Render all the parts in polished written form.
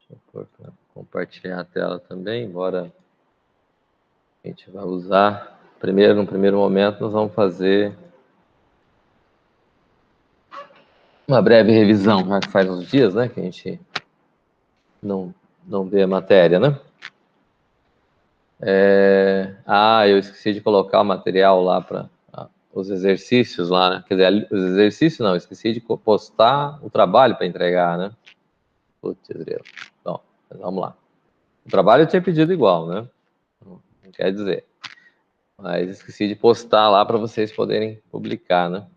Deixa eu compartilhar a tela também, embora a gente vá usar. No primeiro momento, nós vamos fazer uma breve revisão, já que faz uns dias, né, que a gente não vê a matéria, né? Eu esqueci de colocar o material lá para os exercícios lá, né? Quer dizer, os exercícios não, esqueci de postar o trabalho para entregar, né? Putz, bom, vamos lá. O trabalho eu tinha pedido igual, né? Não quer dizer. Mas esqueci de postar lá para vocês poderem publicar, né?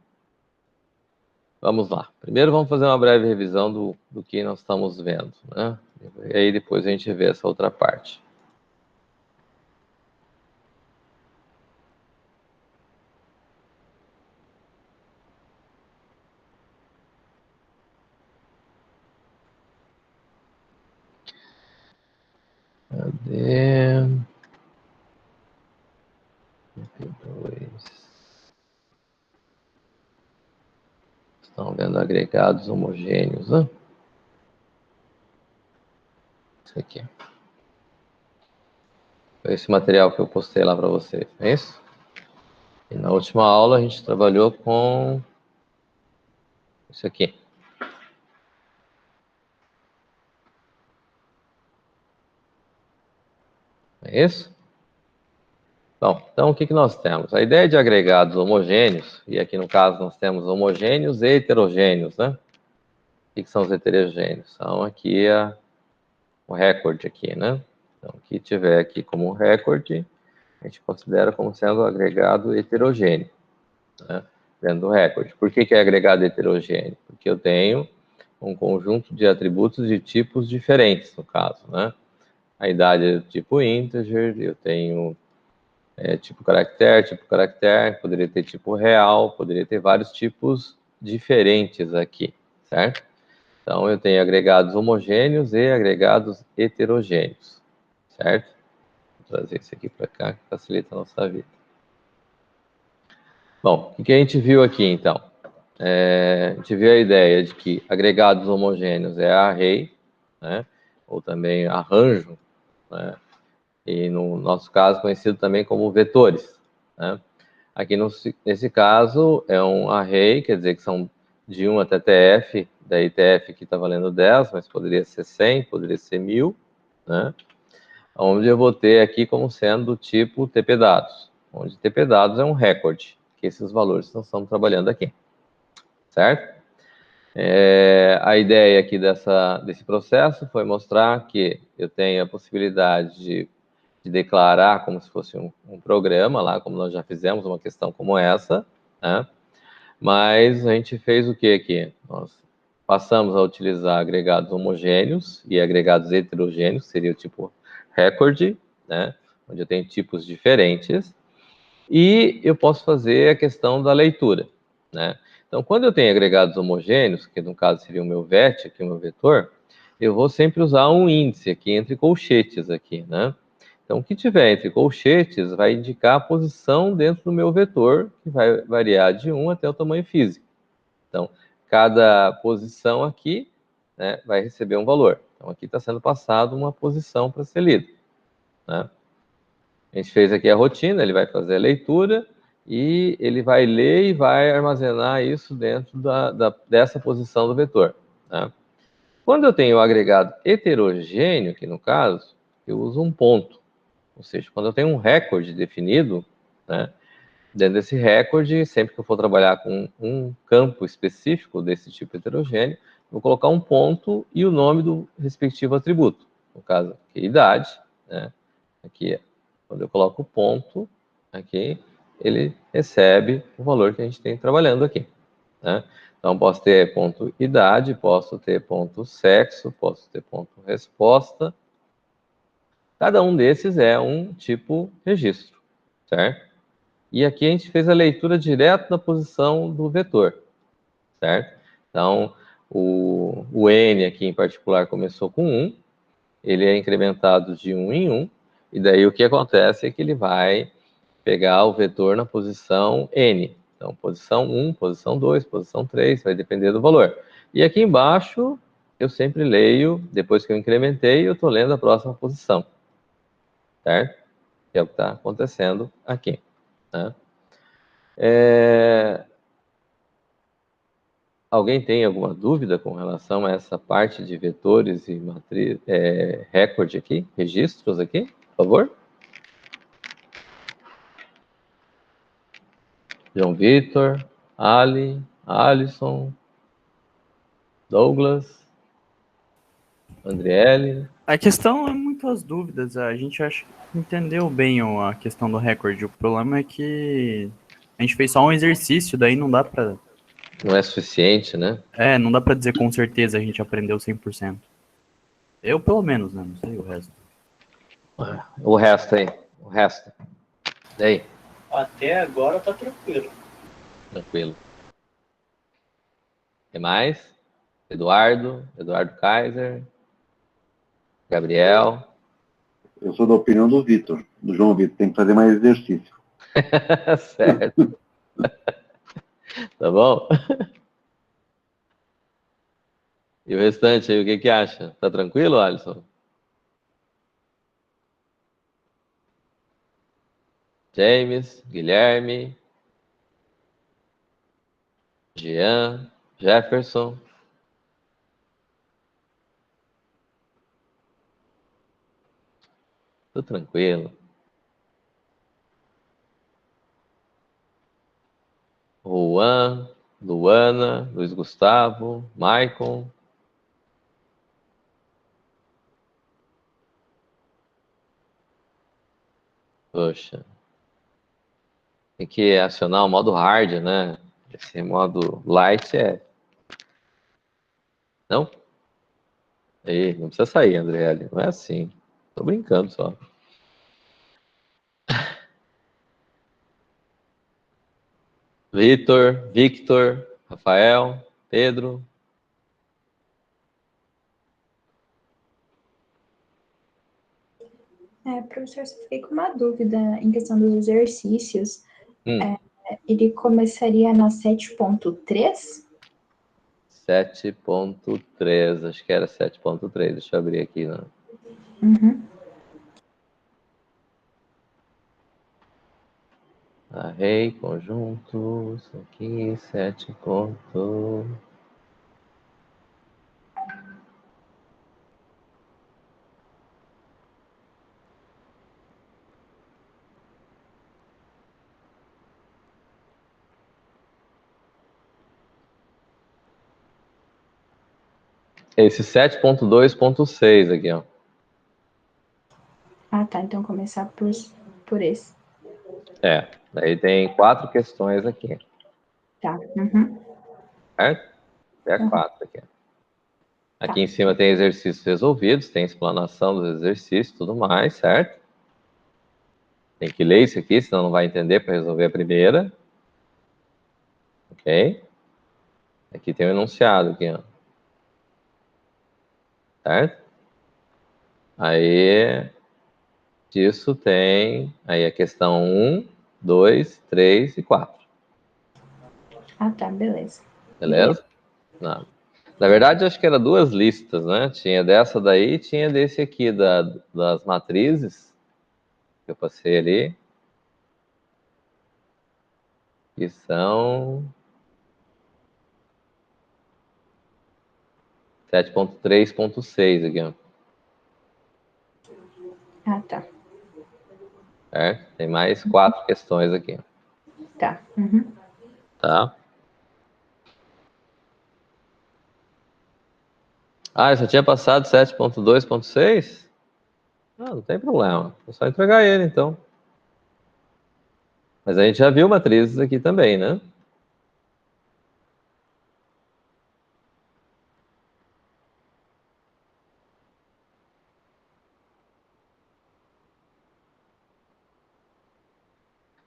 Vamos lá. Primeiro vamos fazer uma breve revisão do que nós estamos vendo, né? E aí depois a gente vê essa outra parte. Cadê? Estão vendo agregados homogêneos, né? Isso aqui. Esse material que eu postei lá para vocês, é isso? E na última aula a gente trabalhou com isso aqui. É isso? Bom, então o que nós temos? A ideia de agregados homogêneos, e aqui no caso nós temos homogêneos e heterogêneos, né? O que são os heterogêneos? São aqui o recorde aqui, né? Então, o que tiver aqui como recorde, a gente considera como sendo agregado heterogêneo, né? Dentro do recorde. Por que é agregado heterogêneo? Porque eu tenho um conjunto de atributos de tipos diferentes, no caso, né? A idade é do tipo integer, eu tenho tipo caractere, poderia ter tipo real, poderia ter vários tipos diferentes aqui, certo? Então, eu tenho agregados homogêneos e agregados heterogêneos, certo? Vou trazer isso aqui para cá, que facilita a nossa vida. Bom, o que a gente viu aqui, então? A gente viu a ideia de que agregados homogêneos é array, né? Ou também arranjo, né? E no nosso caso conhecido também como vetores, né? Aqui nesse caso é um array, quer dizer que são de 1 até TF, daí TF aqui está valendo 10, mas poderia ser 100, poderia ser 1000, né? Onde eu vou ter aqui como sendo do tipo TP-dados, onde TP-dados é um recorde, que esses valores nós estamos trabalhando aqui, certo? A ideia aqui desse processo foi mostrar que eu tenho a possibilidade de declarar como se fosse um programa lá, como nós já fizemos uma questão como essa, né? Mas a gente fez o que aqui? Nós passamos a utilizar agregados homogêneos e agregados heterogêneos, seria o tipo record, né? Onde eu tenho tipos diferentes, e eu posso fazer a questão da leitura, né? Então, quando eu tenho agregados homogêneos, que no caso seria o meu VET, aqui o meu vetor, eu vou sempre usar um índice aqui entre colchetes aqui, né? Então, o que tiver entre colchetes vai indicar a posição dentro do meu vetor, que vai variar de 1 até o tamanho físico. Então, cada posição aqui, né, vai receber um valor. Então, aqui está sendo passado uma posição para ser lida, né? A gente fez aqui a rotina, ele vai fazer a leitura e ele vai ler e vai armazenar isso dentro dessa posição do vetor, né? Quando eu tenho o agregado heterogêneo, que no caso, eu uso um ponto. Ou seja, quando eu tenho um recorde definido, né, dentro desse recorde, sempre que eu for trabalhar com um campo específico desse tipo heterogêneo, vou colocar um ponto e o nome do respectivo atributo. No caso, aqui, idade, né? Aqui, quando eu coloco o ponto, aqui, ele recebe o valor que a gente tem trabalhando aqui, né? Então, posso ter ponto idade, posso ter ponto sexo, posso ter ponto resposta. Cada um desses é um tipo registro, certo? E aqui a gente fez a leitura direto da posição do vetor, certo? Então, o N aqui em particular começou com 1, ele é incrementado de 1 em 1, e daí o que acontece é que ele vai pegar o vetor na posição N. Então, posição 1, posição 2, posição 3, vai depender do valor. E aqui embaixo, eu sempre leio, depois que eu incrementei, eu estou lendo a próxima posição, certo? Que é o que está acontecendo aqui, né? Alguém tem alguma dúvida com relação a essa parte de vetores e matriz, recorde aqui, registros aqui, por favor? João Vitor, Ali, Alisson, Douglas, Andriele. A questão é muitas dúvidas. A gente acha que entendeu bem a questão do recorde. O problema é que a gente fez só um exercício, daí não dá pra. Não é suficiente, né? Não dá pra dizer com certeza a gente aprendeu 100%. Eu, pelo menos, né? Não sei o resto. O resto aí, o resto. E aí? Até agora tá tranquilo. Tranquilo. Tem mais? Eduardo Kaiser, Gabriel. Eu sou da opinião do Vitor, do João Vitor. Tem que fazer mais exercício. Certo. Tá bom? E o restante aí, o que que acha? Tá tranquilo, Alisson? James, Guilherme, Jean, Jefferson. Tudo tranquilo. Juan, Luana, Luiz Gustavo, Maicon. Poxa. Tem que acionar o modo hard, né? Esse modo light é... Não? Aí, não precisa sair, André. Não é assim. Tô brincando só. Victor, Rafael, Pedro. Professor, só fiquei com uma dúvida em questão dos exercícios. Ele começaria na 7.3? 7.3, acho que era 7.3. Deixa eu abrir aqui. Né? Uhum. Array, conjunto, isso aqui, 7 ponto... Esse 7.2.6 aqui, ó. Ah, tá. Então começar por esse. Daí tem 4 questões aqui. Tá. Uhum. Certo? Até 4 aqui. Aqui em cima tem exercícios resolvidos, tem explanação dos exercícios, tudo mais, certo? Tem que ler isso aqui, senão não vai entender para resolver a primeira. Ok? Aqui tem o enunciado aqui, ó. Certo? Aí, disso tem aí a questão 1, 2, 3 e 4. Ah, tá. Beleza. Beleza? Não. Na verdade, acho que era 2 listas, né? Tinha dessa daí e tinha desse aqui, das matrizes, que eu passei ali, que são 7.3.6 aqui, ó. Ah, tá. Certo? Tem mais 4 questões aqui. Tá. Uhum. Tá? Ah, eu só tinha passado 7.2.6? Não tem problema. É só entregar ele, então. Mas a gente já viu matrizes aqui também, né?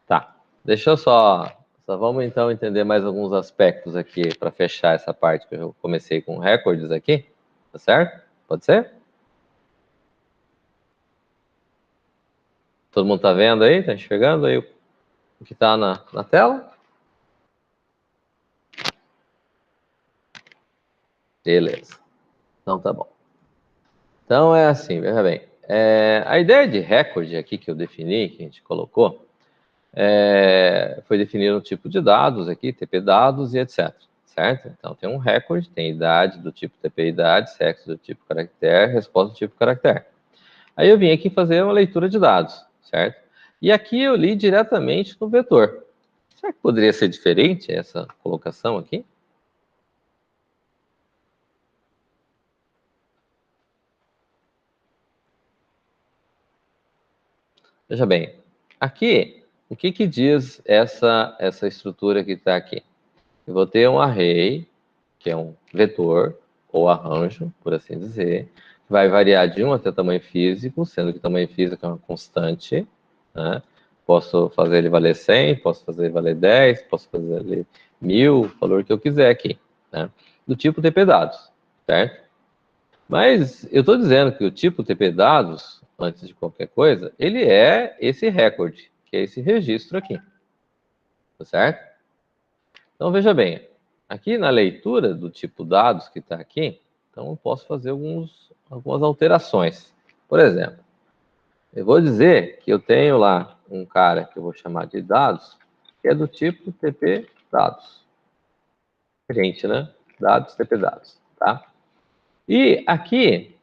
Tá. Deixa eu só vamos então entender mais alguns aspectos aqui para fechar essa parte que eu comecei com recordes aqui. Tá certo? Pode ser? Todo mundo tá vendo aí? Tá enxergando aí o que tá na tela? Beleza. Então tá bom. Então é assim, veja bem. A ideia de recorde aqui que eu defini, que a gente colocou, foi definir um tipo de dados aqui, TP dados e etc. Certo? Então tem um recorde, tem idade do tipo TP idade, sexo do tipo caractere, resposta do tipo caractere. Aí eu vim aqui fazer uma leitura de dados, certo? E aqui eu li diretamente no vetor. Será que poderia ser diferente essa colocação aqui? Veja bem, aqui, o que que diz essa estrutura que está aqui? Eu vou ter um array, que é um vetor, ou arranjo, por assim dizer, que vai variar de 1 até tamanho físico, sendo que tamanho físico é uma constante, né? Posso fazer ele valer 100, posso fazer ele valer 10, posso fazer ele 1000, o valor que eu quiser aqui, né? Do tipo TP-dados, certo? Mas eu estou dizendo que o tipo TP-dados, antes de qualquer coisa, ele é esse recorde, que é esse registro aqui, tá certo? Então, veja bem, aqui na leitura do tipo dados que está aqui, então eu posso fazer algumas alterações. Por exemplo, eu vou dizer que eu tenho lá um cara que eu vou chamar de dados, que é do tipo TP dados. Diferente, né? Dados, TP dados, tá? E aqui,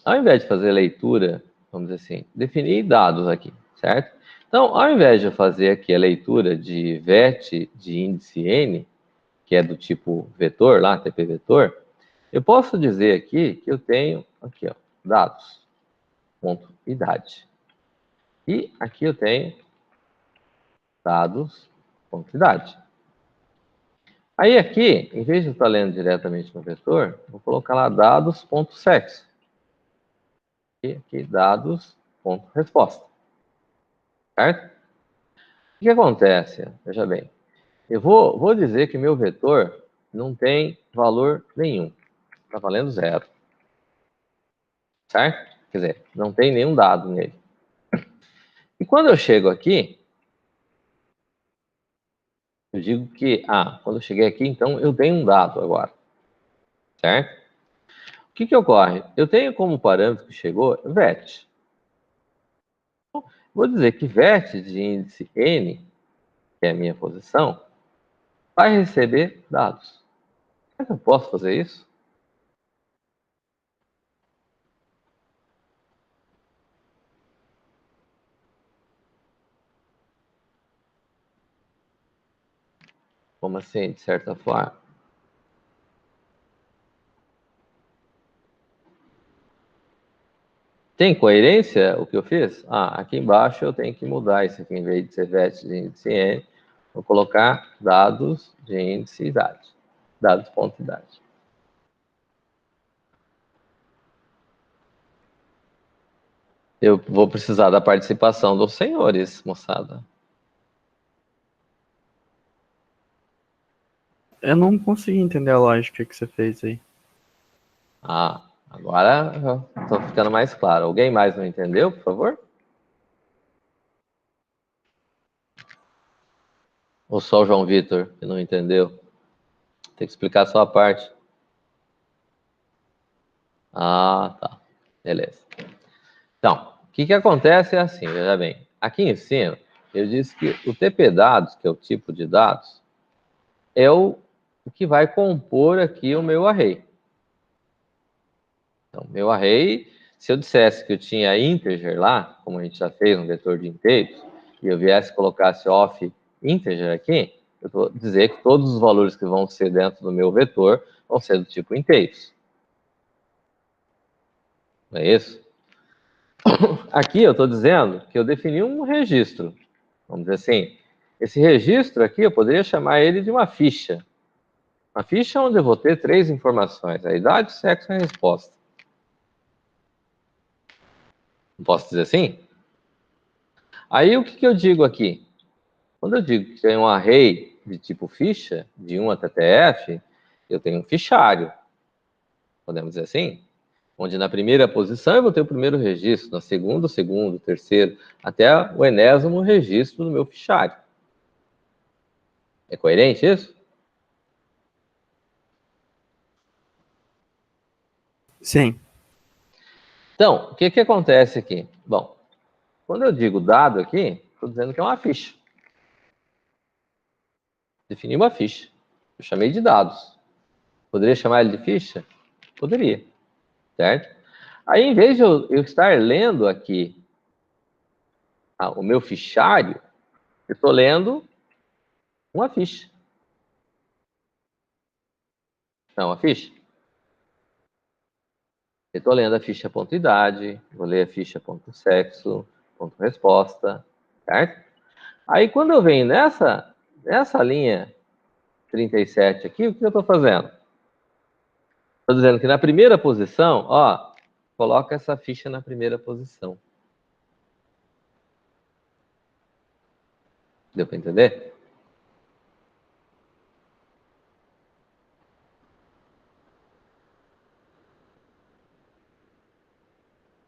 ao invés de fazer leitura, vamos dizer assim, definir dados aqui, certo? Então, ao invés de eu fazer aqui a leitura de vet de índice n, que é do tipo vetor, lá, TP vetor, eu posso dizer aqui que eu tenho, aqui, ó, dados, ponto, idade. E aqui eu tenho dados, ponto, idade. Aí aqui, em vez de eu estar lendo diretamente no vetor, vou colocar lá dados, ponto, sexo. E aqui, dados, ponto, resposta. Certo? O que acontece? Veja bem, eu vou dizer que meu vetor não tem valor nenhum. Está valendo zero. Certo? Quer dizer, não tem nenhum dado nele. E quando eu chego aqui, eu digo que, quando eu cheguei aqui, então eu tenho um dado agora. Certo? O que que ocorre? Eu tenho como parâmetro que chegou vet. Vou dizer que vet de índice n, que é a minha posição, vai receber dados. Será que eu posso fazer isso? Como assim, de certa forma? Tem coerência o que eu fiz? Aqui embaixo eu tenho que mudar isso aqui, em vez de ser vet de índice n, vou colocar dados de índice idade. Dados ponto idade. Eu vou precisar da participação dos senhores, moçada. Eu não consegui entender a lógica que você fez aí. Agora eu tô ficando mais claro. Alguém mais não entendeu, por favor? Ou só o João Vitor que não entendeu? Tem que explicar a sua parte. Tá. Beleza. Então, o que acontece é assim, veja bem. Aqui em cima, eu disse que o TP dados, que é o tipo de dados, é o que vai compor aqui o meu array. Então, meu array, se eu dissesse que eu tinha integer lá, como a gente já fez um vetor de inteiros, e eu viesse e colocasse off integer aqui, eu vou dizer que todos os valores que vão ser dentro do meu vetor vão ser do tipo inteiros. Não é isso? Aqui eu estou dizendo que eu defini um registro. Vamos dizer assim, esse registro aqui eu poderia chamar ele de uma ficha. Uma ficha onde eu vou ter 3 informações, a idade, o sexo e a resposta. Não posso dizer assim? Aí o que eu digo aqui? Quando eu digo que tem um array de tipo ficha, de 1 até TF, eu tenho um fichário, podemos dizer assim, onde na primeira posição eu vou ter o primeiro registro, na segunda o segundo, o terceiro, até o enésimo registro do meu fichário. É coerente isso? Sim. Então, o que acontece aqui? Bom, quando eu digo dado aqui, estou dizendo que é uma ficha. Defini uma ficha. Eu chamei de dados. Poderia chamar ele de ficha? Poderia. Certo? Aí, em vez de eu estar lendo aqui o meu fichário, eu estou lendo uma ficha. Não, uma ficha. Eu estou lendo a ficha ponto idade, vou ler a ficha ponto sexo, ponto resposta, certo? Aí, quando eu venho nessa linha 37 aqui, o que eu estou fazendo? Estou dizendo que na primeira posição, ó, coloca essa ficha na primeira posição. Deu para entender?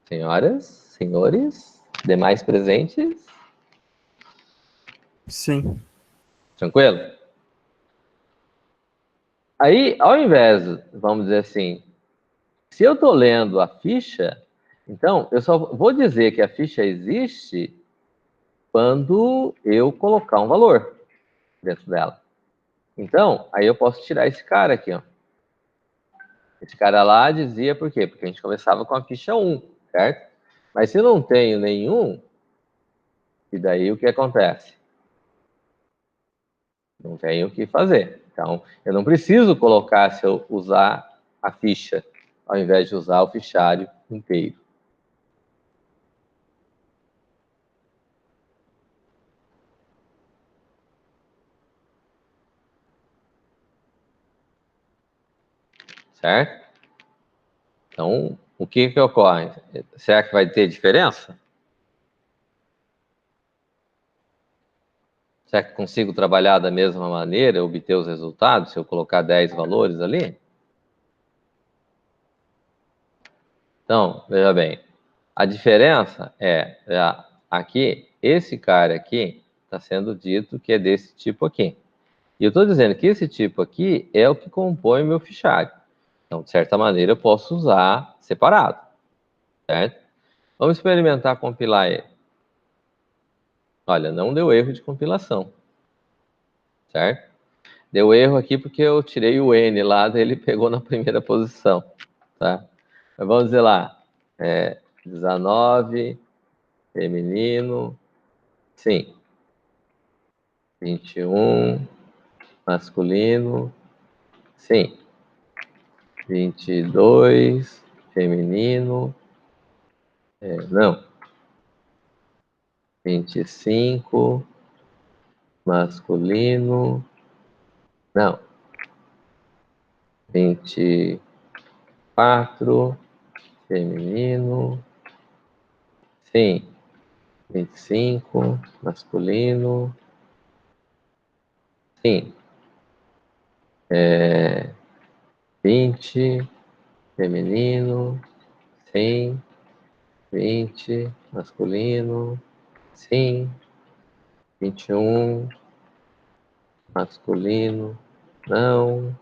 Senhoras, senhores, demais presentes? Sim. Tranquilo? Aí, ao invés, vamos dizer assim, se eu estou lendo a ficha, então eu só vou dizer que a ficha existe quando eu colocar um valor dentro dela. Então, aí eu posso tirar esse cara aqui, ó. Esse cara lá dizia por quê? Porque a gente começava com a ficha 1, certo? Mas se eu não tenho nenhum, e daí o que acontece? Não tenho o que fazer. Então, eu não preciso colocar se eu usar a ficha, ao invés de usar o fichário inteiro. Certo? Então, o que ocorre? Será que vai ter diferença? Será que consigo trabalhar da mesma maneira, obter os resultados, se eu colocar 10 valores ali? Então, veja bem, a diferença é, já aqui, esse cara aqui está sendo dito que é desse tipo aqui. E eu estou dizendo que esse tipo aqui é o que compõe o meu fichário. Então, de certa maneira, eu posso usar separado, certo? Vamos experimentar compilar ele. Olha, não deu erro de compilação, certo? Deu erro aqui porque eu tirei o N lá, daí ele pegou na primeira posição, tá? Mas vamos dizer lá, 19, feminino, sim. 21, masculino, sim. 22, feminino, não. 25, masculino, não. 24, feminino, sim. 25, masculino, sim. 20, feminino, sim. 20, masculino, sim. 21, masculino, não.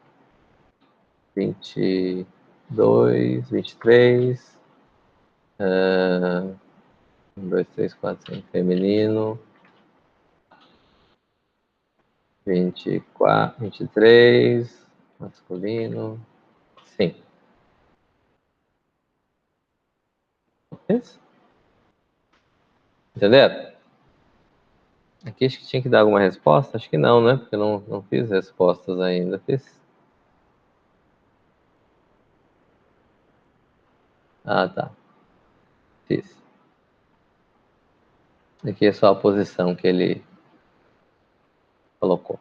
22, 23, 1, 2, 3, 4, 5, feminino, 24, 23, masculino, sim. Isso? Entenderam? Aqui acho que tinha que dar alguma resposta? Acho que não, né? Porque eu não fiz respostas ainda. Fiz? Ah, tá. Fiz. Aqui é só a posição que ele colocou.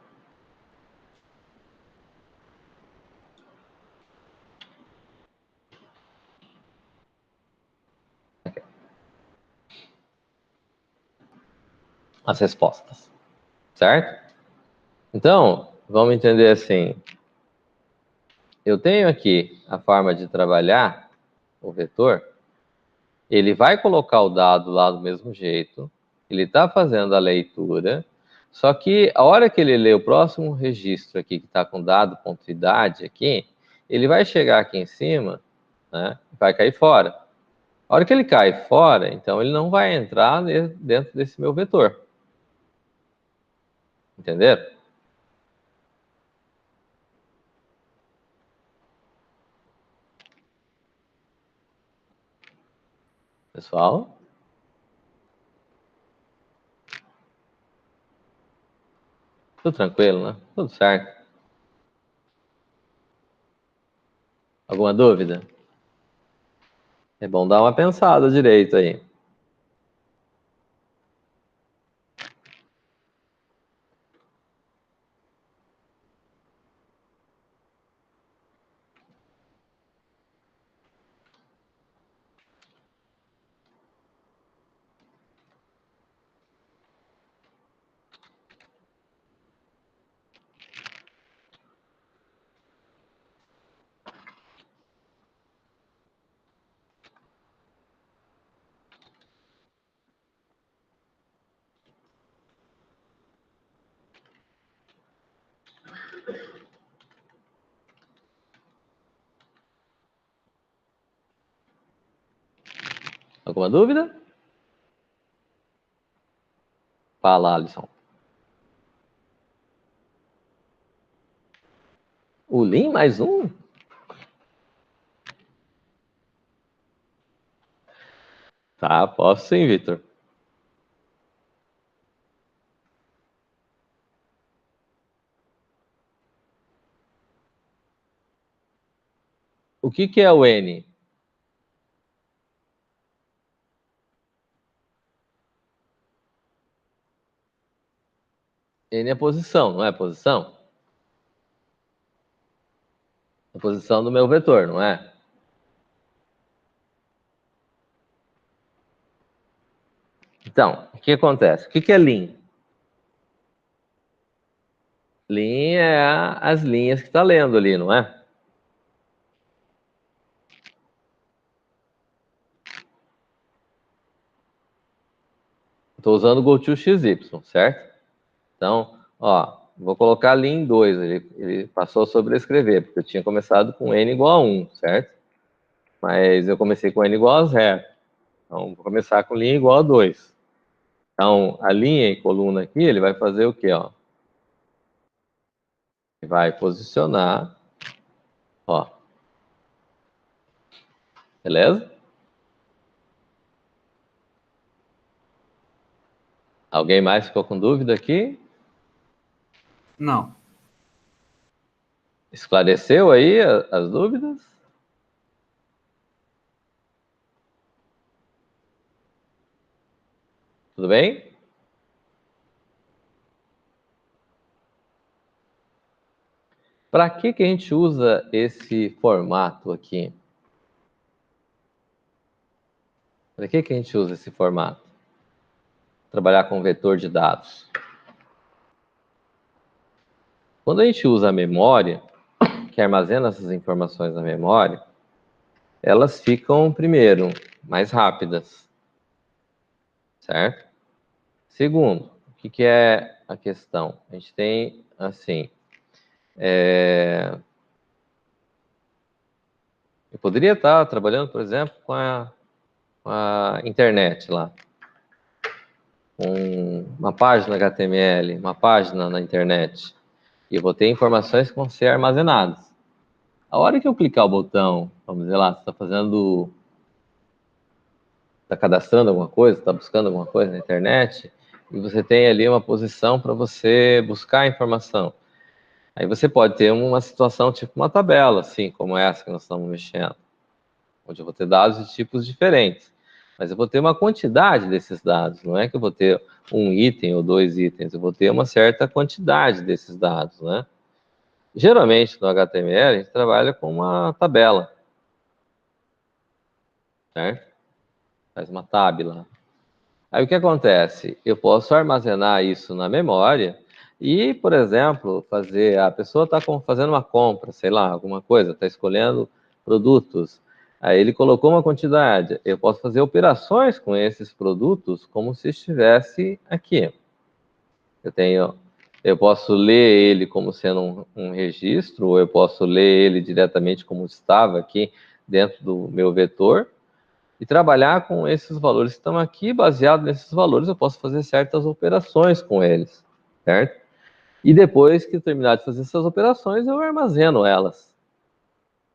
As respostas. Certo? Então, vamos entender assim. Eu tenho aqui a forma de trabalhar o vetor. Ele vai colocar o dado lá do mesmo jeito. Ele está fazendo a leitura. Só que a hora que ele lê o próximo registro aqui, que está com dado, ponto idade aqui, ele vai chegar aqui em cima né? Vai cair fora. A hora que ele cai fora, então ele não vai entrar dentro desse meu vetor. Entenderam? Pessoal? Tudo tranquilo, né? Tudo certo. Alguma dúvida? É bom dar uma pensada direito aí. Alguma dúvida? Fala, Alisson. O Lean mais um? Tá, posso sim, Vitor. O que é o N? N é posição, não é posição? A posição do meu vetor, não é? Então, o que acontece? O que é Lean? Lean é as linhas que está lendo ali, não é? Estou usando o GoToXY, certo? Então, ó, vou colocar Lean 2, ele passou a sobrescrever, porque eu tinha começado com N igual a 1, certo? Mas eu comecei com N igual a 0. Então, vou começar com Lean igual a 2. Então, a linha e coluna aqui, ele vai fazer o quê, ó? Ele vai posicionar, ó. Beleza? Alguém mais ficou com dúvida aqui? Não. Esclareceu aí as dúvidas? Tudo bem? Para que a gente usa esse formato aqui? Para que a gente usa esse formato? Trabalhar com vetor de dados. Quando a gente usa a memória, que armazena essas informações na memória, elas ficam, primeiro, mais rápidas. Certo? Segundo, o que é a questão? A gente tem, assim, eu poderia estar trabalhando, por exemplo, com a internet lá. Uma página HTML, uma página na internet. E eu vou ter informações que vão ser armazenadas. A hora que eu clicar o botão, vamos dizer lá, você está fazendo... Está cadastrando alguma coisa, está buscando alguma coisa na internet, e você tem ali uma posição para você buscar a informação. Aí você pode ter uma situação tipo uma tabela, assim, como essa que nós estamos mexendo, onde eu vou ter dados de tipos diferentes. Mas eu vou ter uma quantidade desses dados, não é que eu vou ter um item ou 2 itens, eu vou ter uma certa quantidade desses dados, né? Geralmente, no HTML, a gente trabalha com uma tabela, certo? Faz uma tab lá. Aí o que acontece? Eu posso armazenar isso na memória e, por exemplo, a pessoa está fazendo uma compra, sei lá, alguma coisa, está escolhendo produtos. Aí ele colocou uma quantidade. Eu posso fazer operações com esses produtos como se estivesse aqui. Eu posso ler ele como sendo um registro, ou eu posso ler ele diretamente como estava aqui dentro do meu vetor e trabalhar com esses valores que estão aqui. Baseado nesses valores, eu posso fazer certas operações com eles, certo? E depois que eu terminar de fazer essas operações, eu armazeno elas,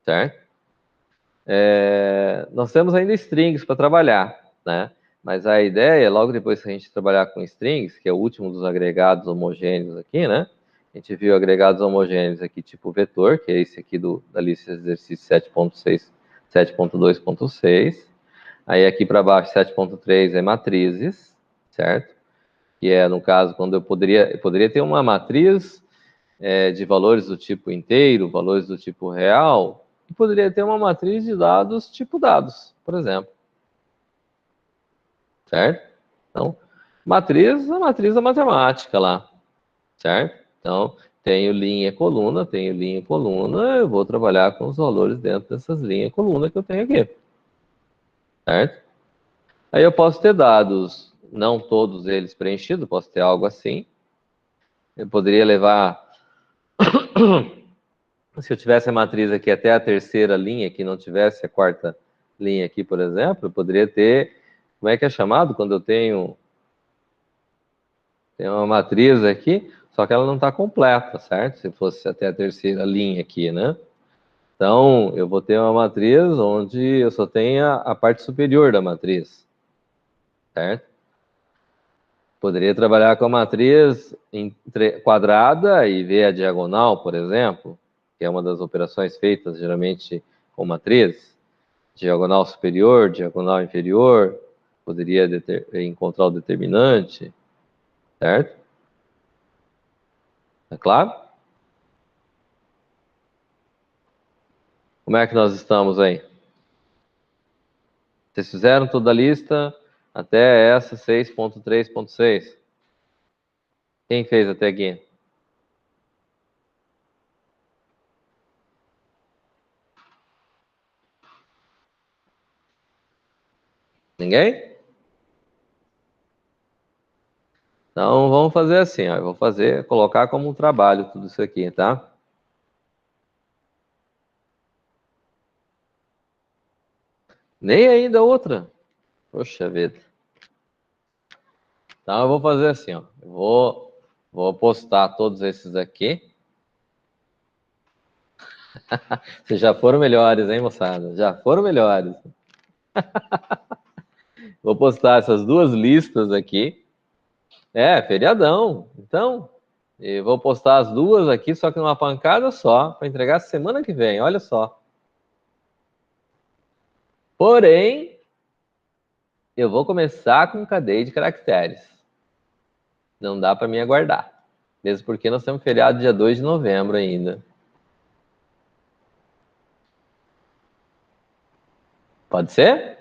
certo? Nós temos ainda strings para trabalhar, né? Mas a ideia, logo depois que a gente trabalhar com strings, que é o último dos agregados homogêneos aqui, né? A gente viu agregados homogêneos aqui tipo vetor, que é esse aqui da lista de exercício 7.6, 7.2.6. Aí aqui para baixo, 7.3 é matrizes, certo? Que é, no caso, quando eu poderia ter uma matriz de valores do tipo inteiro, valores do tipo real, e poderia ter uma matriz de dados tipo dados, por exemplo. Certo? Então, a matriz da matemática lá, certo? Então, tenho linha e coluna, eu vou trabalhar com os valores dentro dessas linhas e coluna que eu tenho aqui, certo? Aí eu posso ter dados, não todos eles preenchidos, posso ter algo assim. Eu poderia levar, se eu tivesse a matriz aqui até a terceira linha, que não tivesse a quarta linha aqui, por exemplo, eu poderia ter, como é que é chamado quando eu tenho uma matriz aqui, só que ela não está completa, certo? Se fosse até a terceira linha aqui, né? Então, eu vou ter uma matriz onde eu só tenha a parte superior da matriz, certo? Poderia trabalhar com a matriz quadrada e ver a diagonal, por exemplo, que é uma das operações feitas geralmente com matriz. Diagonal superior, diagonal inferior, poderia encontrar o determinante, certo? É claro? Como é que nós estamos aí? Vocês fizeram toda a lista até essa 6.3.6? Quem fez até aqui? Ninguém? Então vamos fazer assim, ó. Eu vou colocar como um trabalho tudo isso aqui, tá? Nem ainda outra. Poxa vida. Então eu vou fazer assim, ó. Eu vou postar todos esses aqui. Vocês já foram melhores, hein, moçada? Já foram melhores. Vou postar essas duas listas aqui. Feriadão. Então, eu vou postar as duas aqui, só que numa pancada só, para entregar semana que vem. Olha só. Porém, eu vou começar com cadeia de caracteres. Não dá para me aguardar. Mesmo porque nós temos feriado dia 2 de novembro ainda. Pode ser?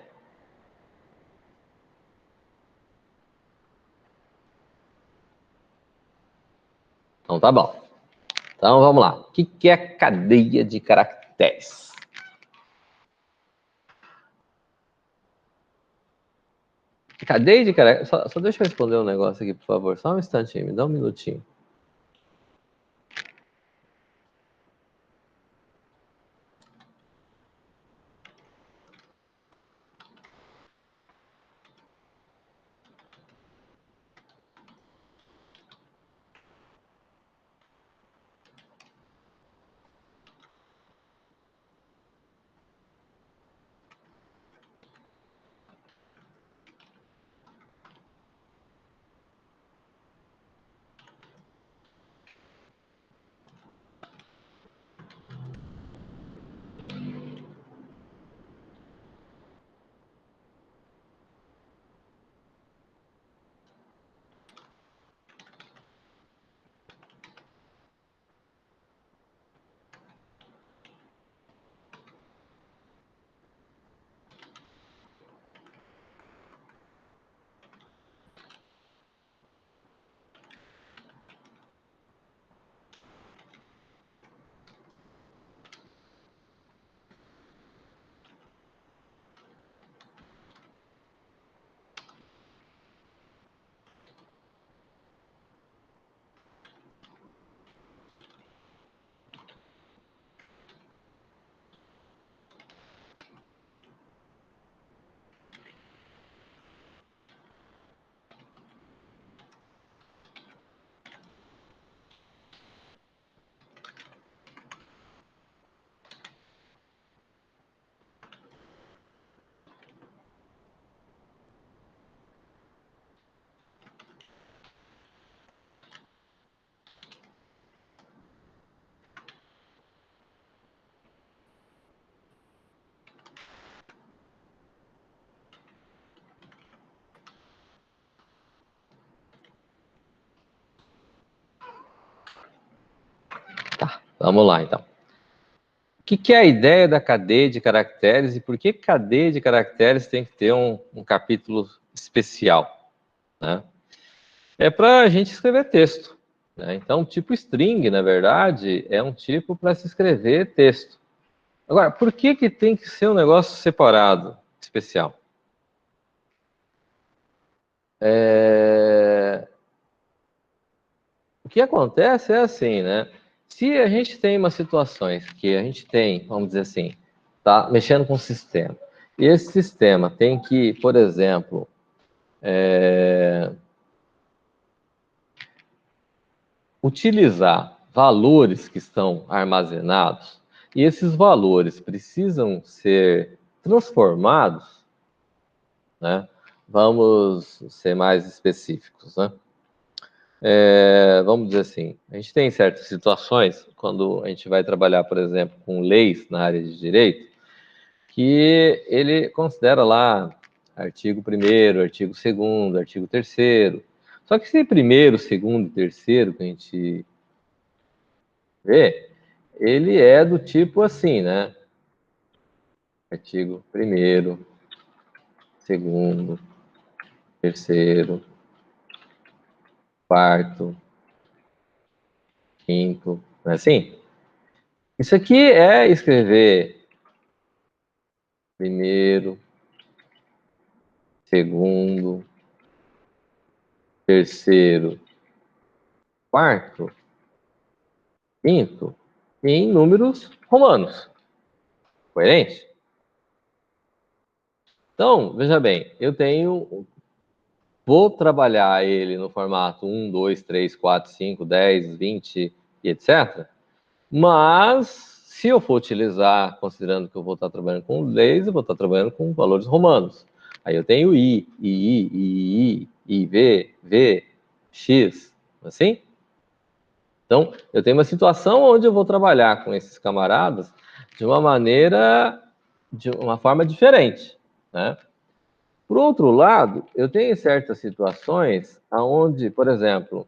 Então tá bom. Então vamos lá. O que é cadeia de caracteres? Cadeia de caracteres. Só deixa eu responder um negócio aqui, por favor. Só um instantinho, me dá um minutinho. Vamos lá, então. O que é a ideia da cadeia de caracteres e por que cadeia de caracteres tem que ter um capítulo especial, né? É para a gente escrever texto, né? Então, tipo string, na verdade, é um tipo para se escrever texto. Agora, por que tem que ser um negócio separado, especial? O que acontece é assim, né? Se a gente tem umas situações que a gente tem, vamos dizer assim, tá mexendo com o sistema, e esse sistema tem que, por exemplo, utilizar valores que estão armazenados, e esses valores precisam ser transformados, né? Vamos ser mais específicos, né? Vamos dizer assim, a gente tem certas situações, quando a gente vai trabalhar, por exemplo, com leis na área de direito, que ele considera lá artigo 1º, artigo 2º, artigo 3º. Só que esse 1º, 2º e 3º que a gente vê, ele é do tipo assim, né? Artigo 1º, 2º, 3º, 4º, 5º, não é assim? Isso aqui é escrever 1º, 2º, 3º, 4º, 5º, em números romanos. Coerente? Então, veja bem, vou trabalhar ele no formato 1, 2, 3, 4, 5, 10, 20 e etc. Mas, se eu for utilizar, considerando que eu vou estar trabalhando com leis, eu vou estar trabalhando com valores romanos. Aí eu tenho I, II, IV, V, X, assim? Então, eu tenho uma situação onde eu vou trabalhar com esses camaradas de uma forma diferente, né? Por outro lado, eu tenho certas situações onde, por exemplo,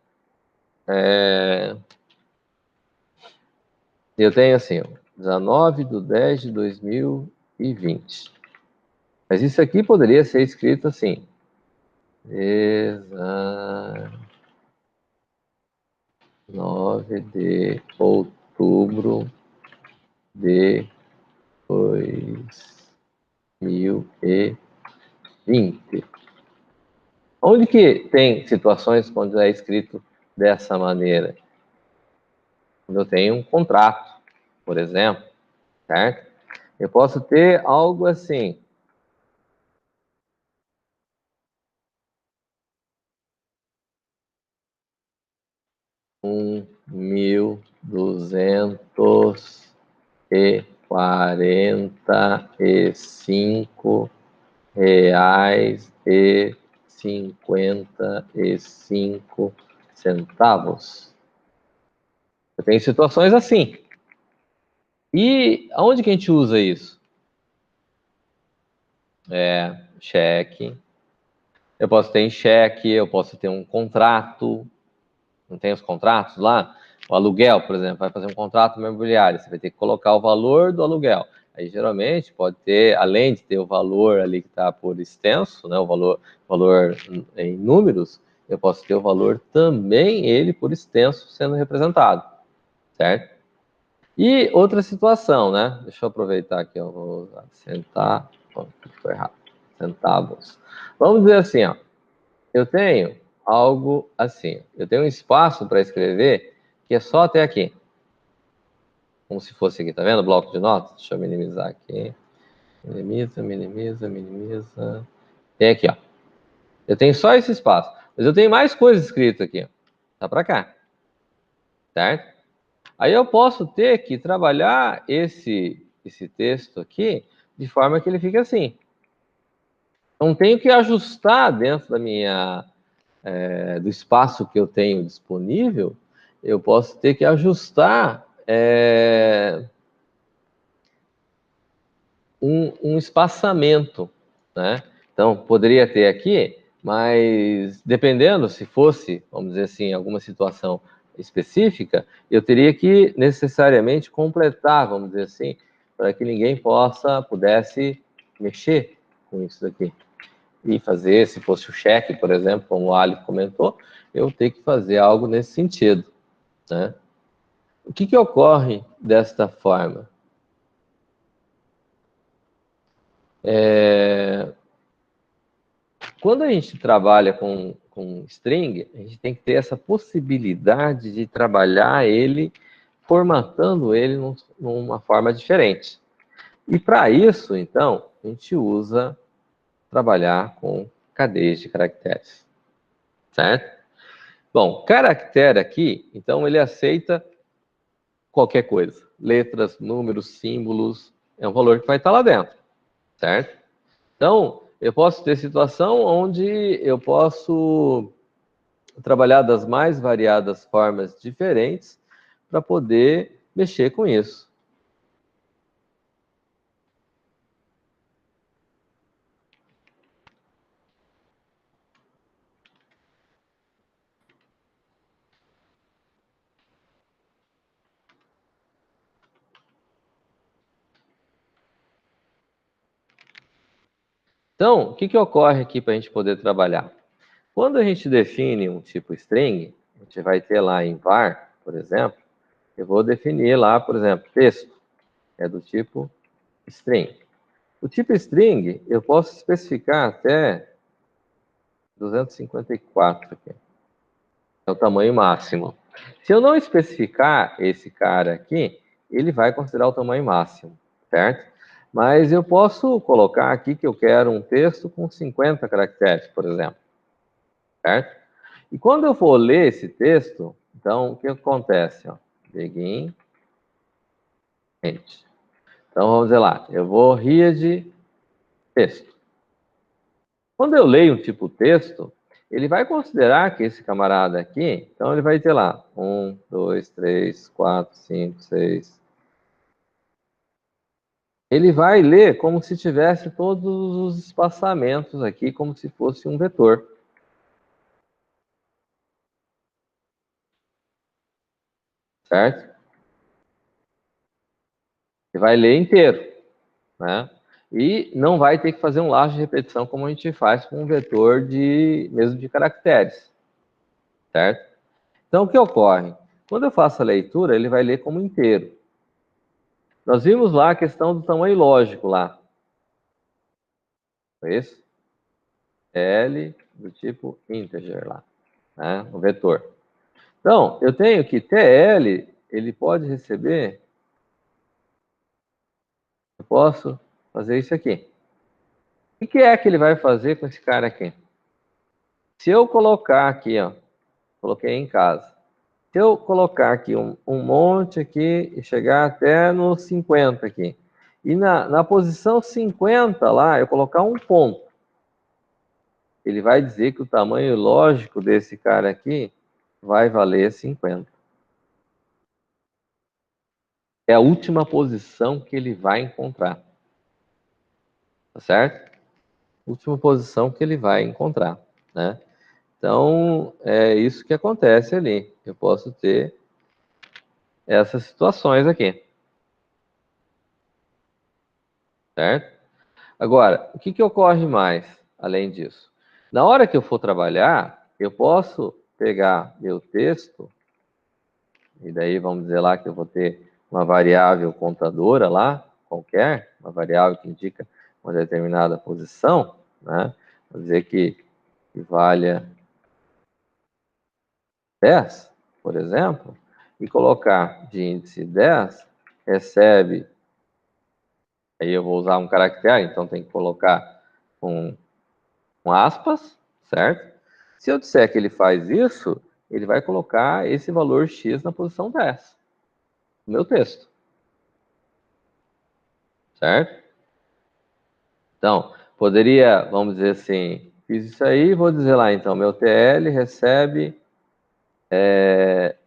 eu tenho assim, 19/10/2020. Mas isso aqui poderia ser escrito assim. 19 de outubro de 2020. Onde que tem situações quando é escrito dessa maneira? Quando eu tenho um contrato, por exemplo, certo? Eu posso ter algo assim. R$1.245,55. Eu tenho situações assim. E aonde que a gente usa isso? Cheque. Eu posso ter em cheque, eu posso ter um contrato. Não tem os contratos lá? O aluguel, por exemplo, vai fazer um contrato imobiliário, você vai ter que colocar o valor do aluguel. Aí, geralmente, pode ter, além de ter o valor ali que está por extenso, né, o valor em números, eu posso ter o valor também, ele por extenso, sendo representado, certo? E outra situação, né? Deixa eu aproveitar aqui, eu vou usar ficou errado. Centavos. Vamos dizer assim, ó. Eu tenho algo assim. Eu tenho um espaço para escrever que é só até aqui. Como se fosse aqui, tá vendo? Bloco de notas. Deixa eu minimizar aqui. Minimiza, minimiza, minimiza. Tem aqui, ó. Eu tenho só esse espaço. Mas eu tenho mais coisas escritas aqui, ó. Tá para cá. Certo? Aí eu posso ter que trabalhar esse texto aqui de forma que ele fique assim. Então, tenho que ajustar dentro do espaço que eu tenho disponível, eu posso ter que ajustar um espaçamento, né? Então, poderia ter aqui, mas dependendo, se fosse, vamos dizer assim, alguma situação específica, eu teria que necessariamente completar, vamos dizer assim, para que ninguém pudesse mexer com isso daqui. E fazer, se fosse o cheque, por exemplo, como o Ali comentou, eu tenho que fazer algo nesse sentido, né? O que ocorre desta forma? Quando a gente trabalha com string, a gente tem que ter essa possibilidade de trabalhar ele, formatando ele numa forma diferente. E para isso, então, a gente usa trabalhar com cadeias de caracteres, certo? Bom, caractere aqui, então ele aceita qualquer coisa. Letras, números, símbolos, é um valor que vai estar lá dentro, certo? Então, eu posso ter situação onde eu posso trabalhar das mais variadas formas diferentes para poder mexer com isso. Então, o que ocorre aqui para a gente poder trabalhar? Quando a gente define um tipo string, a gente vai ter lá em var, por exemplo, eu vou definir lá, por exemplo, texto, é do tipo string. O tipo string, eu posso especificar até 254 aqui. É o tamanho máximo. Se eu não especificar esse cara aqui, ele vai considerar o tamanho máximo, certo? Mas eu posso colocar aqui que eu quero um texto com 50 caracteres, por exemplo, certo? E quando eu for ler esse texto, então, o que acontece? Ó? Begin, end. Então, vamos dizer lá, eu vou read texto. Quando eu leio um tipo texto, ele vai considerar que esse camarada aqui, então ele vai ter lá 1, 2, 3, 4, 5, 6. Ele vai ler como se tivesse todos os espaçamentos aqui, como se fosse um vetor. Certo? Ele vai ler inteiro, né? E não vai ter que fazer um laço de repetição como a gente faz com um vetor mesmo de caracteres. Certo? Então, o que ocorre? Quando eu faço a leitura, ele vai ler como inteiro. Nós vimos lá a questão do tamanho lógico lá. Foi isso? L do tipo integer lá, né? O vetor. Então, eu tenho que TL, ele pode receber, eu posso fazer isso aqui. O que é que ele vai fazer com esse cara aqui? Se eu colocar aqui, ó, coloquei em casa. Se eu colocar aqui um monte aqui e chegar até no 50 aqui, e na posição 50 lá, eu colocar um ponto, ele vai dizer que o tamanho lógico desse cara aqui vai valer 50. É a última posição que ele vai encontrar. Tá certo? Última posição que ele vai encontrar, né? Então, é isso que acontece ali. Eu posso ter essas situações aqui. Certo? Agora, o que ocorre mais, além disso? Na hora que eu for trabalhar, eu posso pegar meu texto, e daí vamos dizer lá que eu vou ter uma variável contadora lá, qualquer, uma variável que indica uma determinada posição, né? Vou dizer que valha 10, por exemplo, e colocar de índice 10, recebe, aí eu vou usar um caractere, então tem que colocar com aspas, certo? Se eu disser que ele faz isso, ele vai colocar esse valor X na posição 10, no meu texto. Certo? Então, poderia, vamos dizer assim, fiz isso aí, vou dizer lá, então, meu TL recebe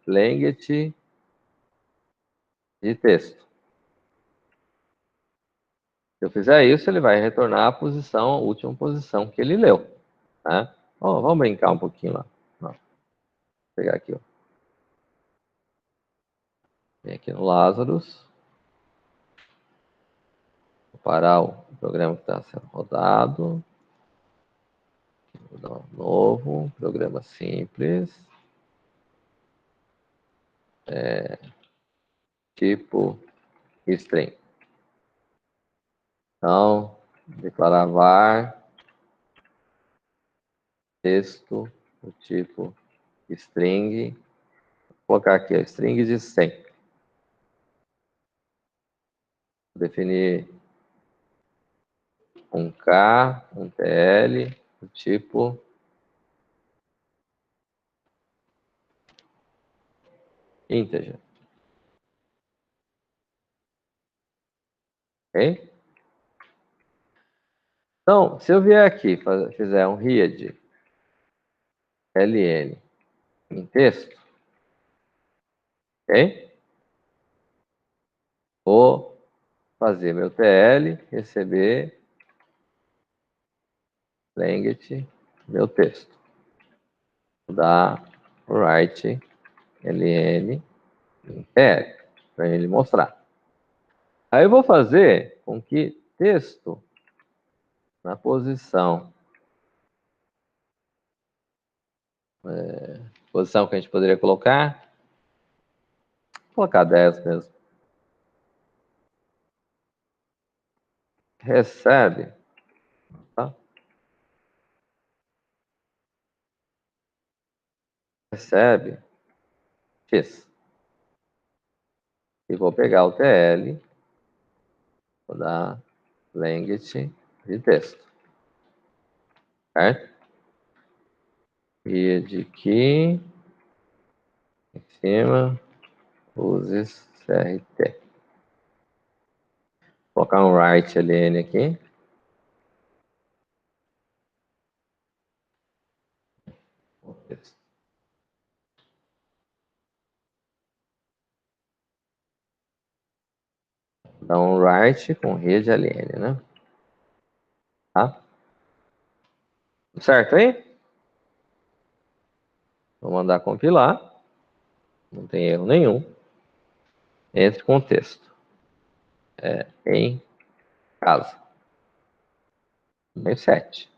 length de texto. Se eu fizer isso, ele vai retornar a posição, a última posição que ele leu. Tá? Vamos brincar um pouquinho lá. Vou pegar aqui. Ó. Vem aqui no Lazarus. Vou parar o programa que está sendo rodado. Vou dar um novo, programa simples. Tipo string. Então, declarar var texto do tipo string. Vou colocar aqui, string de 100. Vou definir um K, um TL, do tipo integer. Ok? Então, se eu vier aqui, fizer um read ln em texto, ok? Vou fazer meu TL, receber language, meu texto. Vou dar write ln em TL, para ele mostrar. Aí eu vou fazer com que texto na posição posição que a gente poderia colocar, vou colocar 10 mesmo. Recebe, tá? Recebe X. E vou pegar o TL, vou dar language de texto. Certo? E de aqui, em cima, use CRT. Vou colocar um write ln aqui. Dá um write com read ln, né? Tá? Certo aí? Vou mandar compilar. Não tem erro nenhum. Entre contexto. Em casa. Número 7.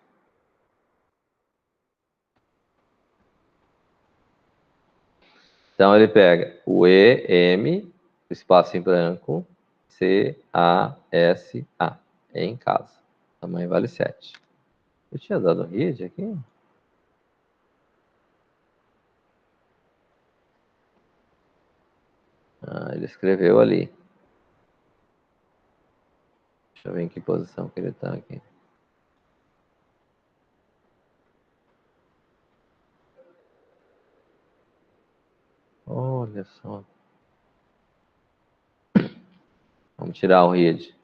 Então ele pega o EM, espaço em branco, CASA. Em casa. Tamanho vale 7. Eu tinha dado read aqui? Ele escreveu ali. Deixa eu ver em que posição que ele está aqui. Olha só. Vamos tirar o read.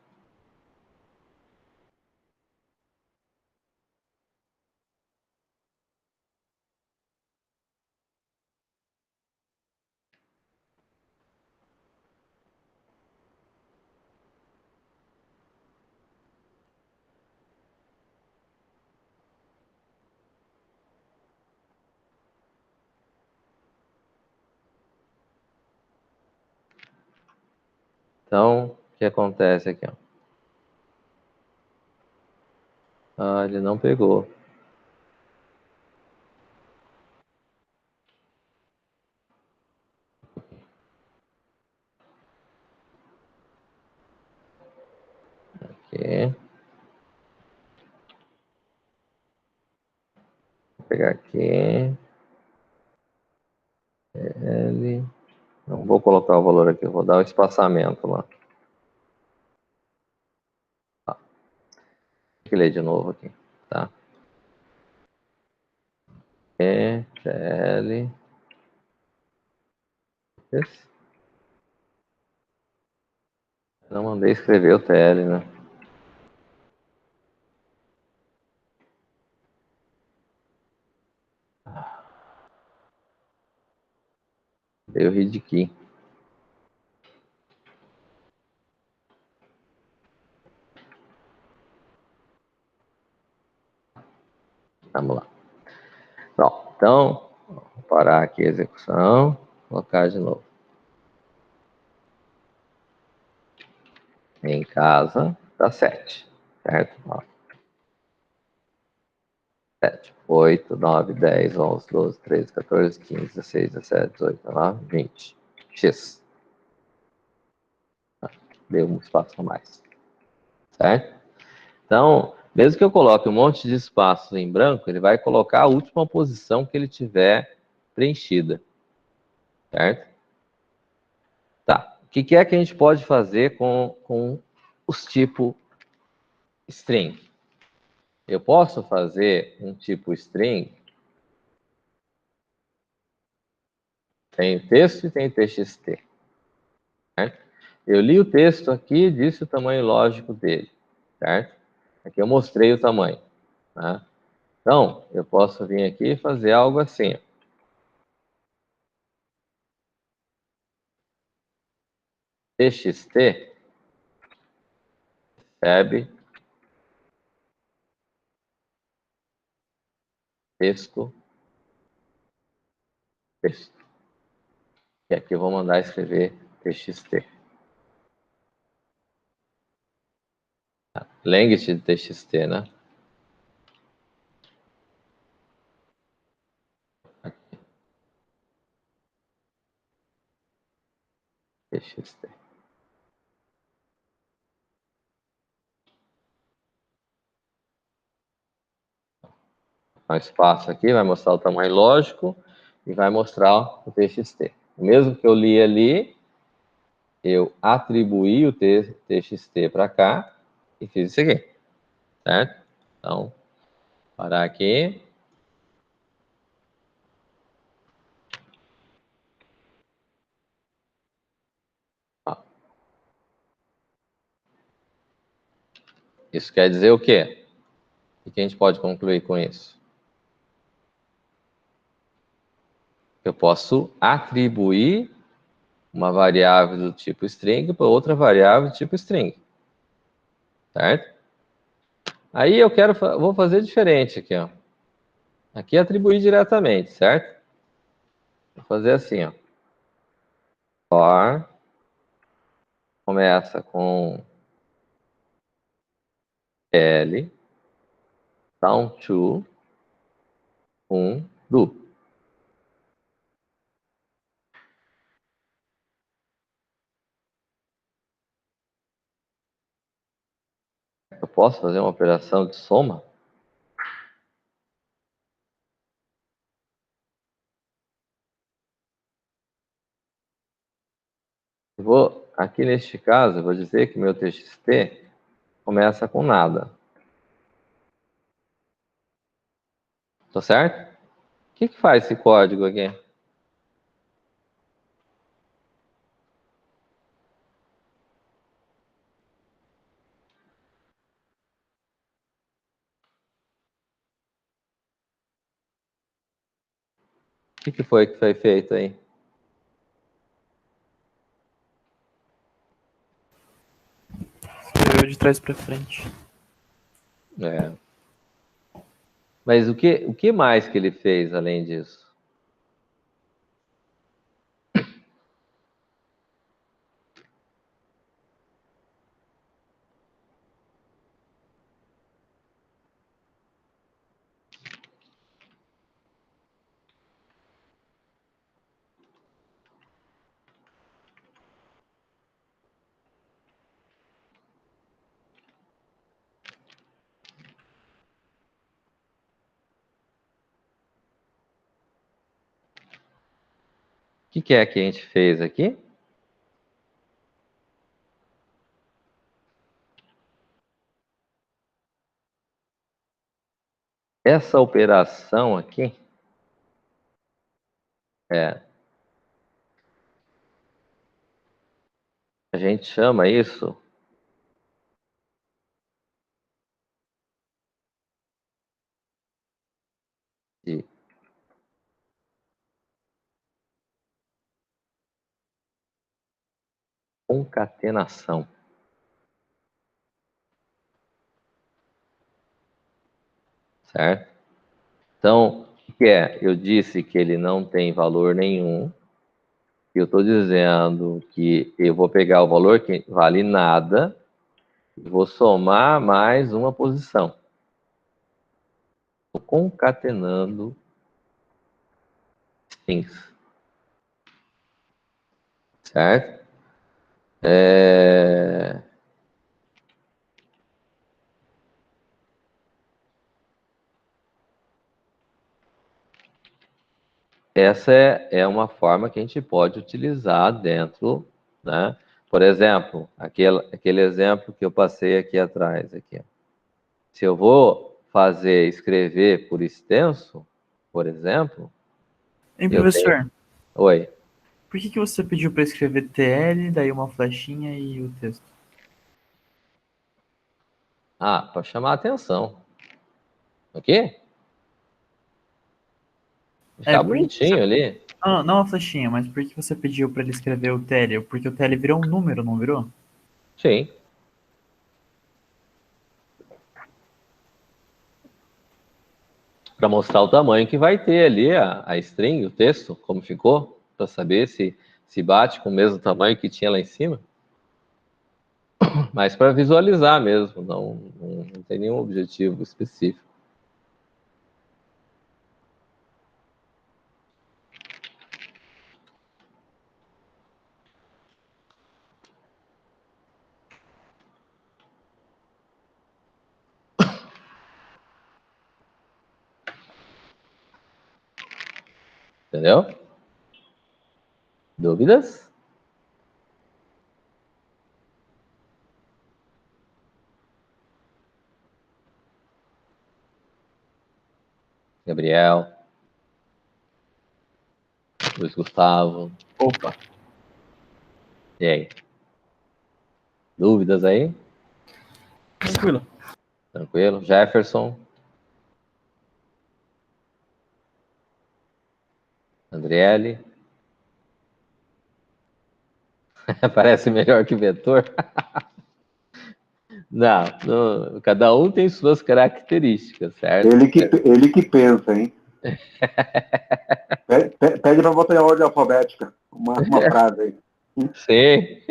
Então, o que acontece aqui? Ó? Ele não pegou. Aqui. Vou pegar aqui. L. Não vou colocar o valor aqui, vou dar o espaçamento lá. Tá. Tem que ler de novo aqui, tá? TL. Esse. Não mandei escrever o TL, né? Dei o read key. Vamos lá. Bom, então, vou parar aqui a execução, colocar de novo. Em casa dá 7, certo? Ó. 7, 8, 9, 10, 11, 12, 13, 14, 15, 16, 17, 18, 19, 20. X. Deu um espaço a mais. Certo? Então, mesmo que eu coloque um monte de espaço em branco, ele vai colocar a última posição que ele tiver preenchida. Certo? Tá. O que é que a gente pode fazer com os tipos string? Eu posso fazer um tipo string. Tem texto e tem txt. Certo? Eu li o texto aqui e disse o tamanho lógico dele. Certo? Aqui eu mostrei o tamanho. Tá? Então, eu posso vir aqui e fazer algo assim. Txt recebe texto. E aqui eu vou mandar escrever txt. Length de txt, né? Txt. Um espaço aqui, vai mostrar o tamanho lógico e vai mostrar o txt. Mesmo que eu li ali, eu atribuí o txt para cá e fiz isso aqui. Certo? Então, parar aqui. Isso quer dizer o quê? O que a gente pode concluir com isso? Eu posso atribuir uma variável do tipo string para outra variável do tipo string. Certo? Aí eu vou fazer diferente aqui, ó. Aqui é atribuir diretamente, certo? Vou fazer assim, ó. For começa com L, down to, do. Eu posso fazer uma operação de soma? Aqui neste caso, eu vou dizer que meu txt começa com nada. Tá certo? O que faz esse código aqui? O que foi que foi feito aí? Escreveu de trás para frente. É. Mas o que mais que ele fez além disso? O que é que a gente fez aqui? Essa operação aqui a gente chama isso de concatenação. Certo? Então, o que é? Eu disse que ele não tem valor nenhum. Eu estou dizendo que eu vou pegar o valor que vale nada Vou somar mais uma posição. Estou concatenando strings. Certo? Essa é uma forma que a gente pode utilizar dentro, né? Por exemplo, aquele exemplo que eu passei aqui atrás. Aqui. Se eu vou escrever por extenso, por exemplo, Hein, eu tenho... professor? Oi. Por que você pediu para escrever TL, daí uma flechinha e o texto? Ah, para chamar a atenção. Ok? Ficar Por que você... bonitinho ali. Não a flechinha, mas por que você pediu para ele escrever o TL? Porque o TL virou um número, não virou? Sim. Para mostrar o tamanho que vai ter ali a string, o texto, como ficou, para saber se bate com o mesmo tamanho que tinha lá em cima. Mas para visualizar mesmo, não tem nenhum objetivo específico. Entendeu? Dúvidas? Gabriel, Luiz Gustavo, Opa, e aí? Dúvidas aí? tranquilo. Tranquilo? Jefferson, Andriele. Parece melhor que vetor? Não, cada um tem suas características, certo? Ele que pensa, hein? Pede para botar em ordem alfabética uma frase aí. Sim.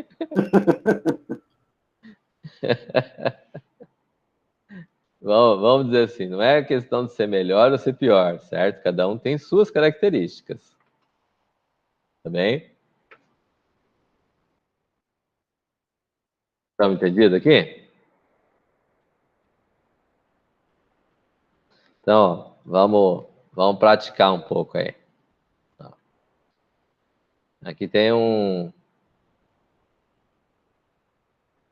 Vamos dizer assim, não é questão de ser melhor ou ser pior, certo? Cada um tem suas características. Tá bem? Estamos entendidos aqui? Então, vamos praticar um pouco aí. Aqui tem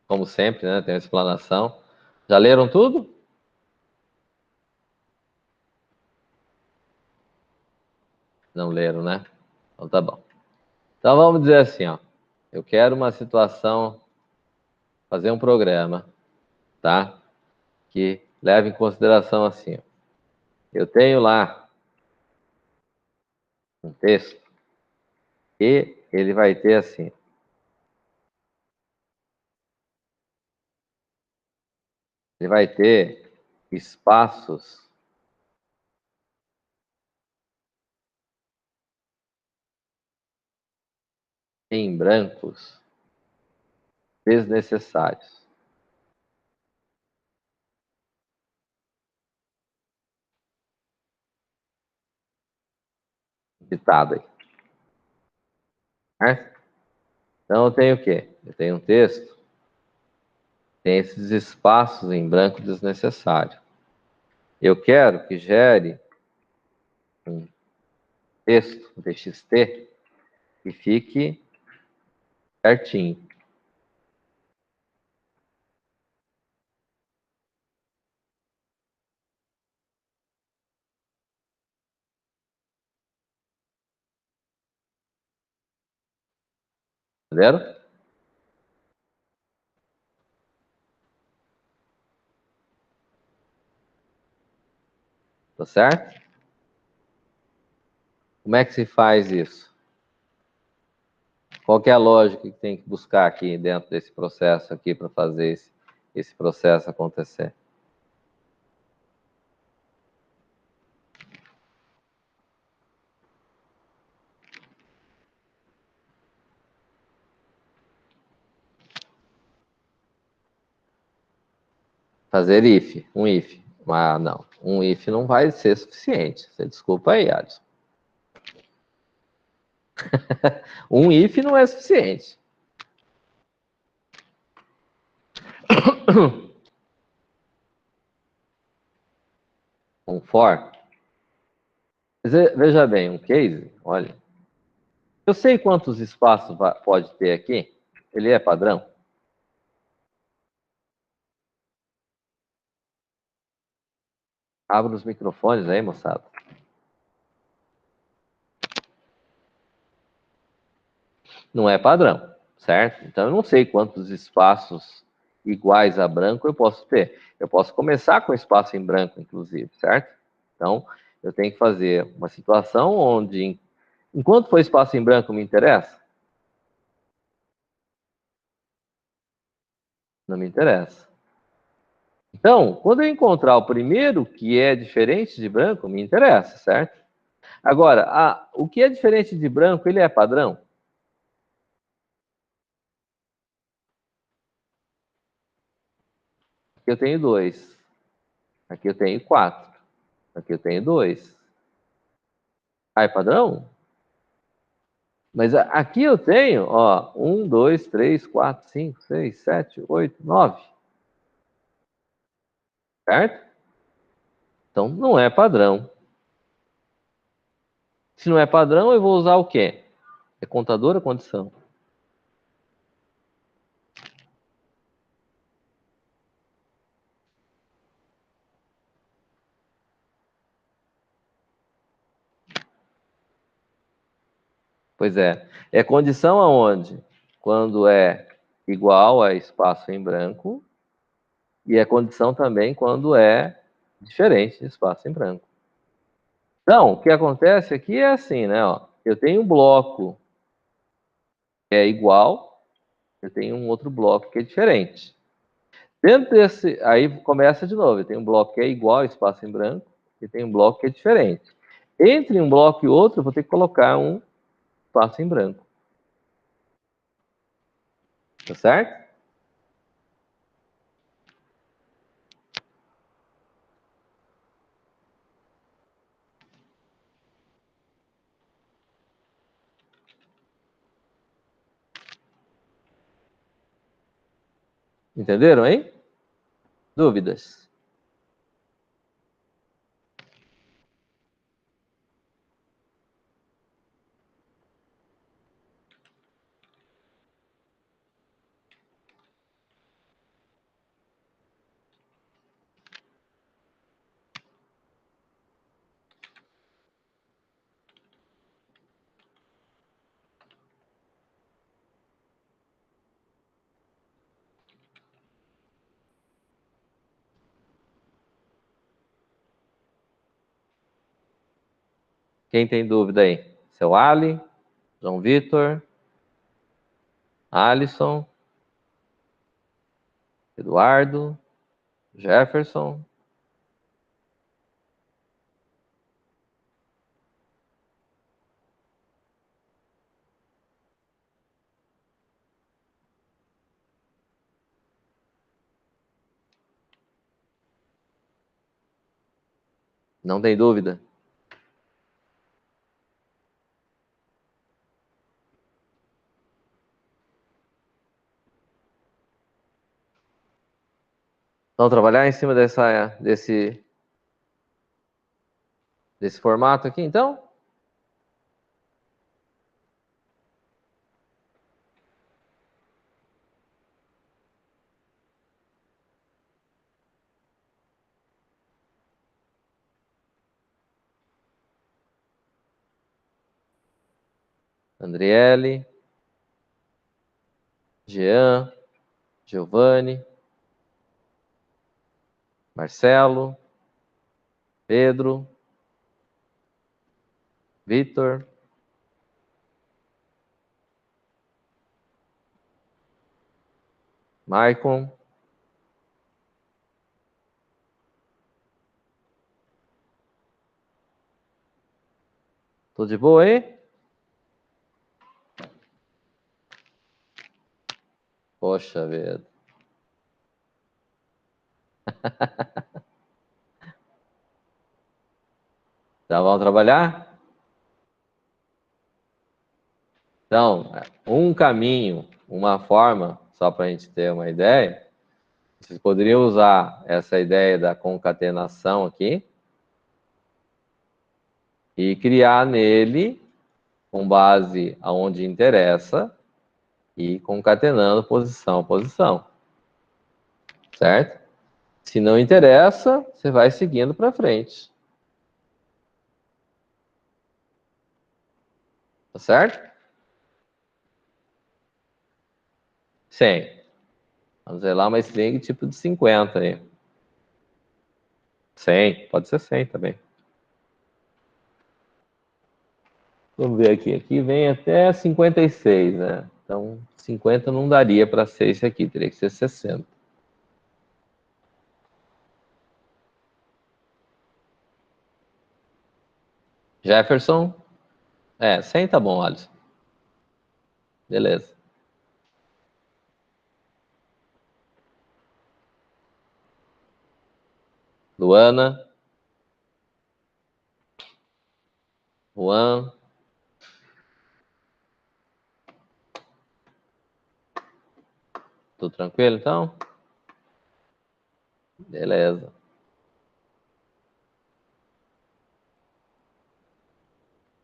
como sempre, né? Tem uma explanação. Já leram tudo? Não leram, né? Então tá bom. Então vamos dizer assim, ó. Eu quero uma situação, fazer um programa, tá? Que leve em consideração assim, ó. Eu tenho lá um texto e ele vai ter assim. Ele vai ter espaços em brancos desnecessários. Ditado aí. Certo? Então eu tenho o quê? Eu tenho um texto, tem esses espaços em branco desnecessário. Eu quero que gere um texto, um TXT, que fique certinho. Entenderam? Tá certo? Como é que se faz isso? Qual que é a lógica que tem que buscar aqui dentro desse processo aqui para fazer esse processo acontecer? Fazer if, um if. Mas não, um if não vai ser suficiente. Você desculpa aí, Alisson. Um if não é suficiente. Um for. Veja bem, um case, olha. Eu sei quantos espaços pode ter aqui. Ele é padrão? Abra os microfones aí, moçada. Não é padrão, certo? Então, eu não sei quantos espaços iguais a branco eu posso ter. Eu posso começar com espaço em branco, inclusive, certo? Então, eu tenho que fazer uma situação onde, enquanto for espaço em branco, me interessa? Não me interessa. Então, quando eu encontrar o primeiro que é diferente de branco, me interessa, certo? Agora, o que é diferente de branco, ele é padrão? Aqui eu tenho 2. Aqui eu tenho 4. Aqui eu tenho 2. Ah, é padrão? Mas aqui eu tenho, ó, 1, 2, 3, 4, 5, 6, 7, 8, 9. Certo? Então, não é padrão. Se não é padrão, eu vou usar o quê? É contador ou condição? Pois é. É condição aonde? Quando é igual a espaço em branco. E é condição também quando é diferente de espaço em branco. Então, o que acontece aqui é assim, né? Ó, eu tenho um bloco que é igual, eu tenho um outro bloco que é diferente. Dentro desse, aí começa de novo, eu tenho um bloco que é igual, espaço em branco, e tem um bloco que é diferente. Entre um bloco e outro, eu vou ter que colocar um espaço em branco. Tá certo? Entenderam aí? Dúvidas? Quem tem dúvida aí? Seu Ali, João Vitor, Alisson, Eduardo, Jefferson. Não tem dúvida? Vamos trabalhar em cima desse formato aqui, então? Andriele, Jean, Giovanni, Marcelo, Pedro, Vitor, Maicon. Tudo de boa aí? Poxa vida. Então, vamos trabalhar? Então, um caminho, uma forma, só para a gente ter uma ideia, vocês poderiam usar essa ideia da concatenação aqui e criar nele, com base aonde interessa, e concatenando posição a posição. Certo? Se não interessa, você vai seguindo para frente. Tá certo? 100. Vamos ver lá uma string tipo de 50 aí. 100. Pode ser 100 também. Vamos ver aqui. Aqui vem até 56, né? Então, 50 não daria para ser esse aqui. Teria que ser 60. Jefferson? 100 tá bom, Alisson. Beleza. Luana? Juan? Tudo tranquilo, então? Beleza.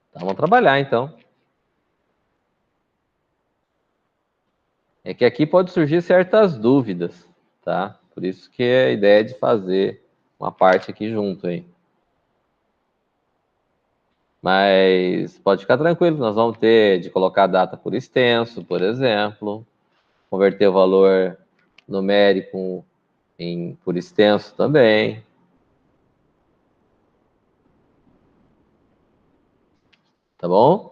Então, vamos trabalhar, então. É que aqui pode surgir certas dúvidas, tá? Por isso que é a ideia de fazer uma parte aqui junto aí. Mas pode ficar tranquilo, nós vamos ter de colocar a data por extenso, por exemplo, converter o valor numérico por extenso também. Tá bom?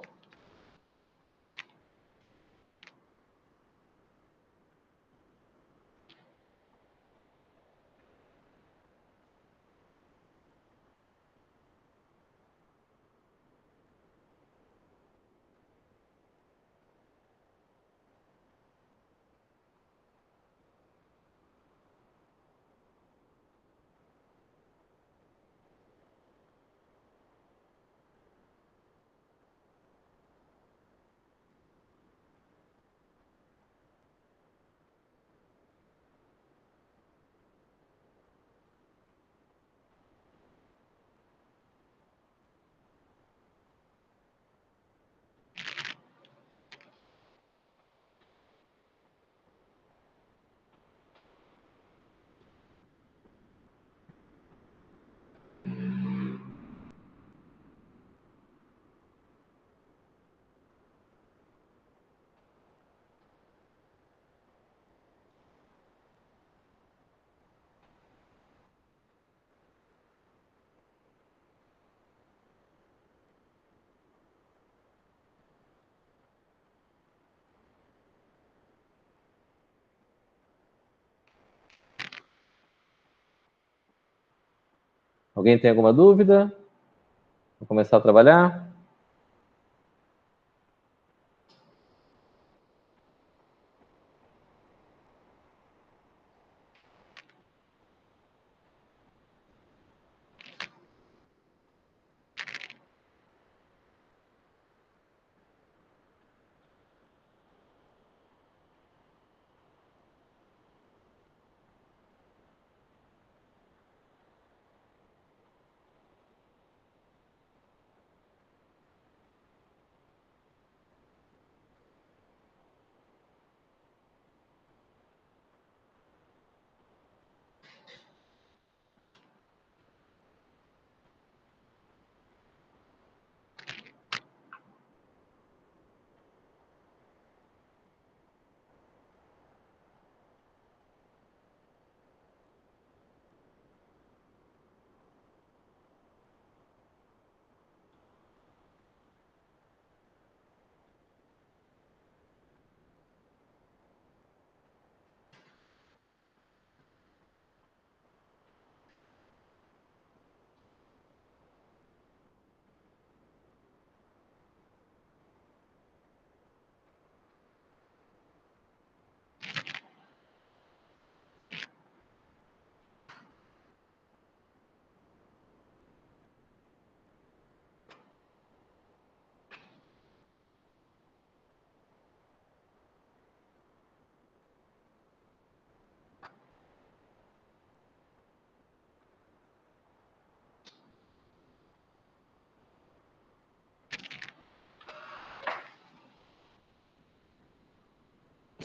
Alguém tem alguma dúvida? Vou começar a trabalhar?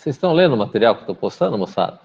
Vocês estão lendo o material que eu estou postando, moçada?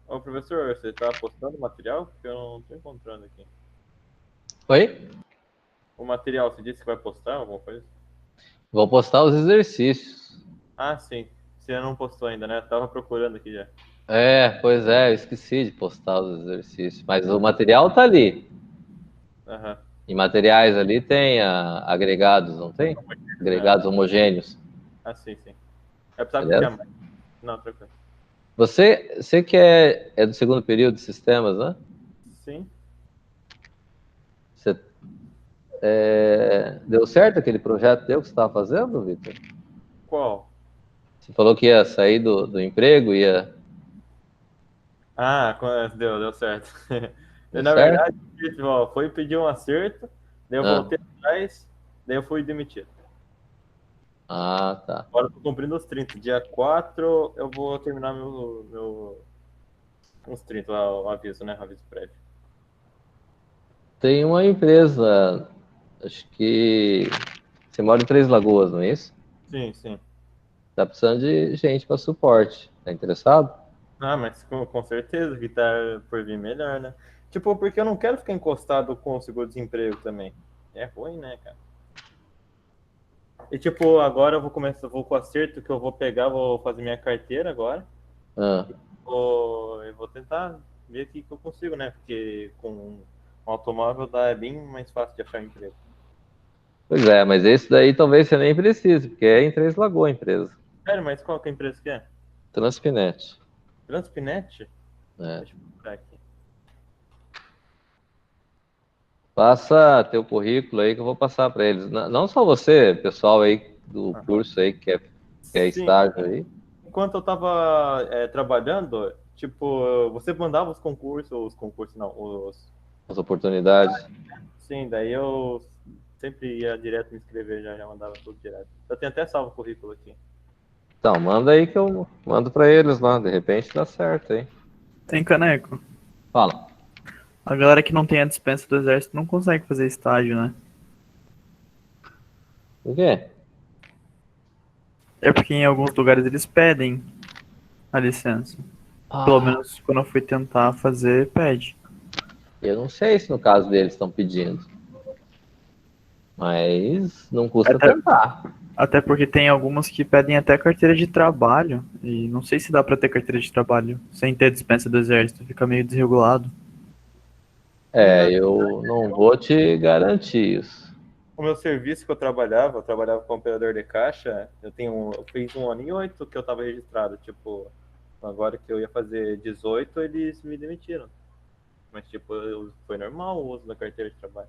Ô, professor, você tá postando o material? Porque eu não tô encontrando aqui. Oi? O material, você disse que vai postar alguma coisa? Vou postar os exercícios. Ah, sim. Você não postou ainda, né? Eu tava procurando aqui já. Pois é, eu esqueci de postar os exercícios. Mas o material tá ali. Aham. Em materiais ali tem agregados, não tem? Agregados homogêneos. Ah, sim, sim. Eu precisava que Beleza? tinha mais. Não, tranquilo. Você que é do segundo período de sistemas, né? Sim. Você, deu certo aquele projeto teu que você estava fazendo, Vitor? Qual? Você falou que ia sair do emprego, ia... Deu certo. Deu Na certo? verdade, ó, foi pedir um acerto, daí eu voltei atrás, daí eu fui demitido. Tá. Agora eu tô cumprindo os 30. Dia 4 eu vou terminar uns 30, o aviso, né? O aviso prévio. Tem uma empresa, acho que você mora em Três Lagoas, não é isso? Sim, sim. Tá precisando de gente para suporte. Tá interessado? Ah, mas com certeza que tá por vir melhor, né? Tipo, porque eu não quero ficar encostado com o seguro-desemprego também. É ruim, né, cara? E tipo, agora vou com o acerto que eu vou pegar, vou fazer minha carteira agora. Ah, Eu vou tentar ver o que eu consigo, né? Porque com um automóvel é bem mais fácil de achar emprego. pois é, mas esse daí talvez você nem precise, porque é em Três Lagoas a empresa. Sério, mas qual que é a empresa que é? Transpinet. Transpinet? É. Deixa eu procurar aqui. Passa teu currículo aí que eu vou passar para eles. Não só você, pessoal aí do curso aí que quer Sim, estágio aí, enquanto eu tava trabalhando, tipo, você mandava os concursos não, as oportunidades. sim, daí eu sempre ia direto me inscrever, já mandava tudo direto. Eu tenho até salvo o currículo aqui. Então, manda aí que eu mando para eles lá, de repente dá certo aí. Tem caneco. Fala. A galera que não tem a dispensa do exército não consegue fazer estágio, né? O quê? É porque em alguns lugares eles pedem a licença. Pelo Ah, menos quando eu fui tentar fazer, pede. Eu não sei se no caso deles estão pedindo. Mas não custa tentar. Até porque tem algumas que pedem até carteira de trabalho. E não sei se dá pra ter carteira de trabalho sem ter dispensa do exército. Fica meio desregulado. Eu não vou te garantir isso. O meu serviço que eu trabalhava como operador de caixa, eu fiz 1 ano e 8 que eu tava registrado. Tipo, agora que eu ia fazer 18, eles me demitiram. Mas, tipo, foi normal o uso da carteira de trabalho.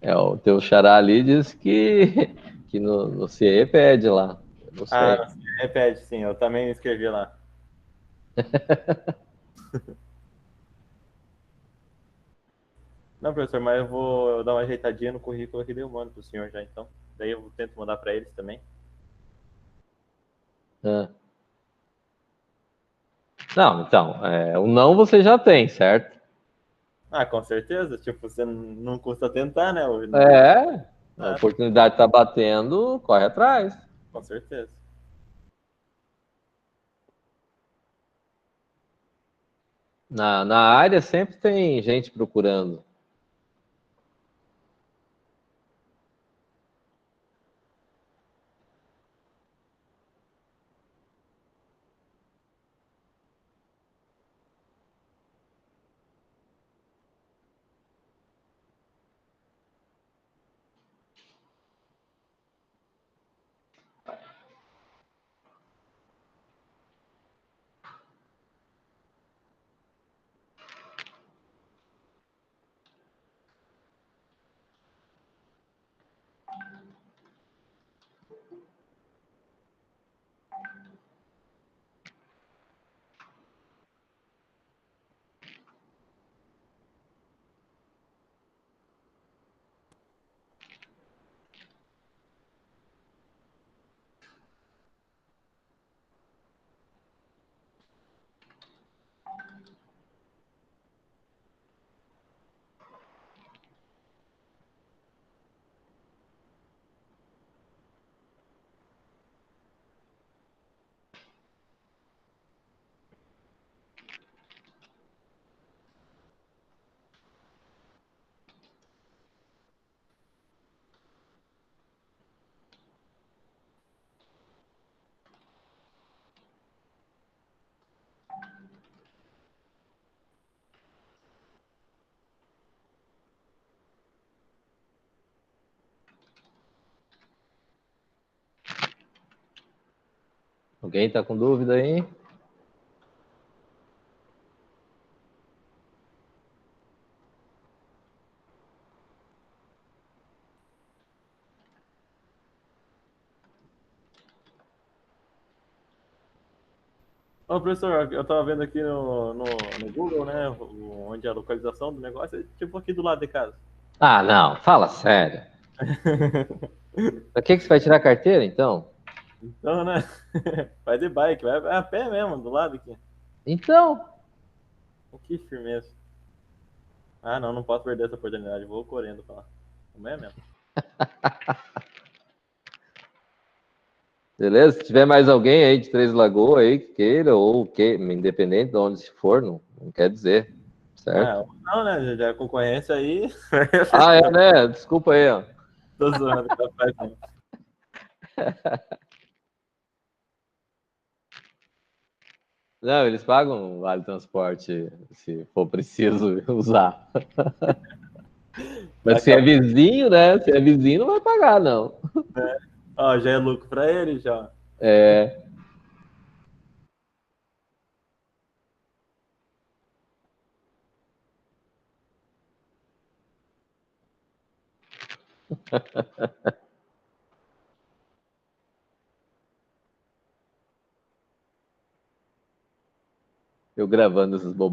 O teu xará ali diz que no CIE pede lá. Eu não sei. Ah, repete, sim, eu também escrevi lá. Não, professor, mas eu vou dar uma ajeitadinha no currículo aqui e eu mando pro senhor já, então. Daí eu tento mandar para eles também. Ah. Não, então, o não você já tem, certo? Ah, com certeza. Tipo, você não custa tentar, né? A oportunidade tá batendo, corre atrás. Com certeza. Na área sempre tem gente procurando. Alguém tá com dúvida aí? Ô, professor, eu tava vendo aqui no Google, né? Onde é a localização do negócio, é tipo aqui do lado de casa. Ah, não, fala sério. Pra que você vai tirar a carteira, então? Então, né? Vai de bike, vai a pé mesmo, do lado aqui. Então, Que firmeza. Ah, não posso perder essa oportunidade. Vou correndo pra lá. Como é mesmo? beleza? Se tiver mais alguém aí de Três Lagoas aí que queira, ou que, independente de onde for, não quer dizer, certo? Ah, não, né? Já é concorrência aí. Ah, né? Desculpa aí, ó. Tô zoando, capaz, não. Não, eles pagam vale transporte se for preciso usar. Mas se é vizinho, né? Se é vizinho, não vai pagar, não. Ó, já é lucro pra ele, já. É. Eu gravando essas bobagens.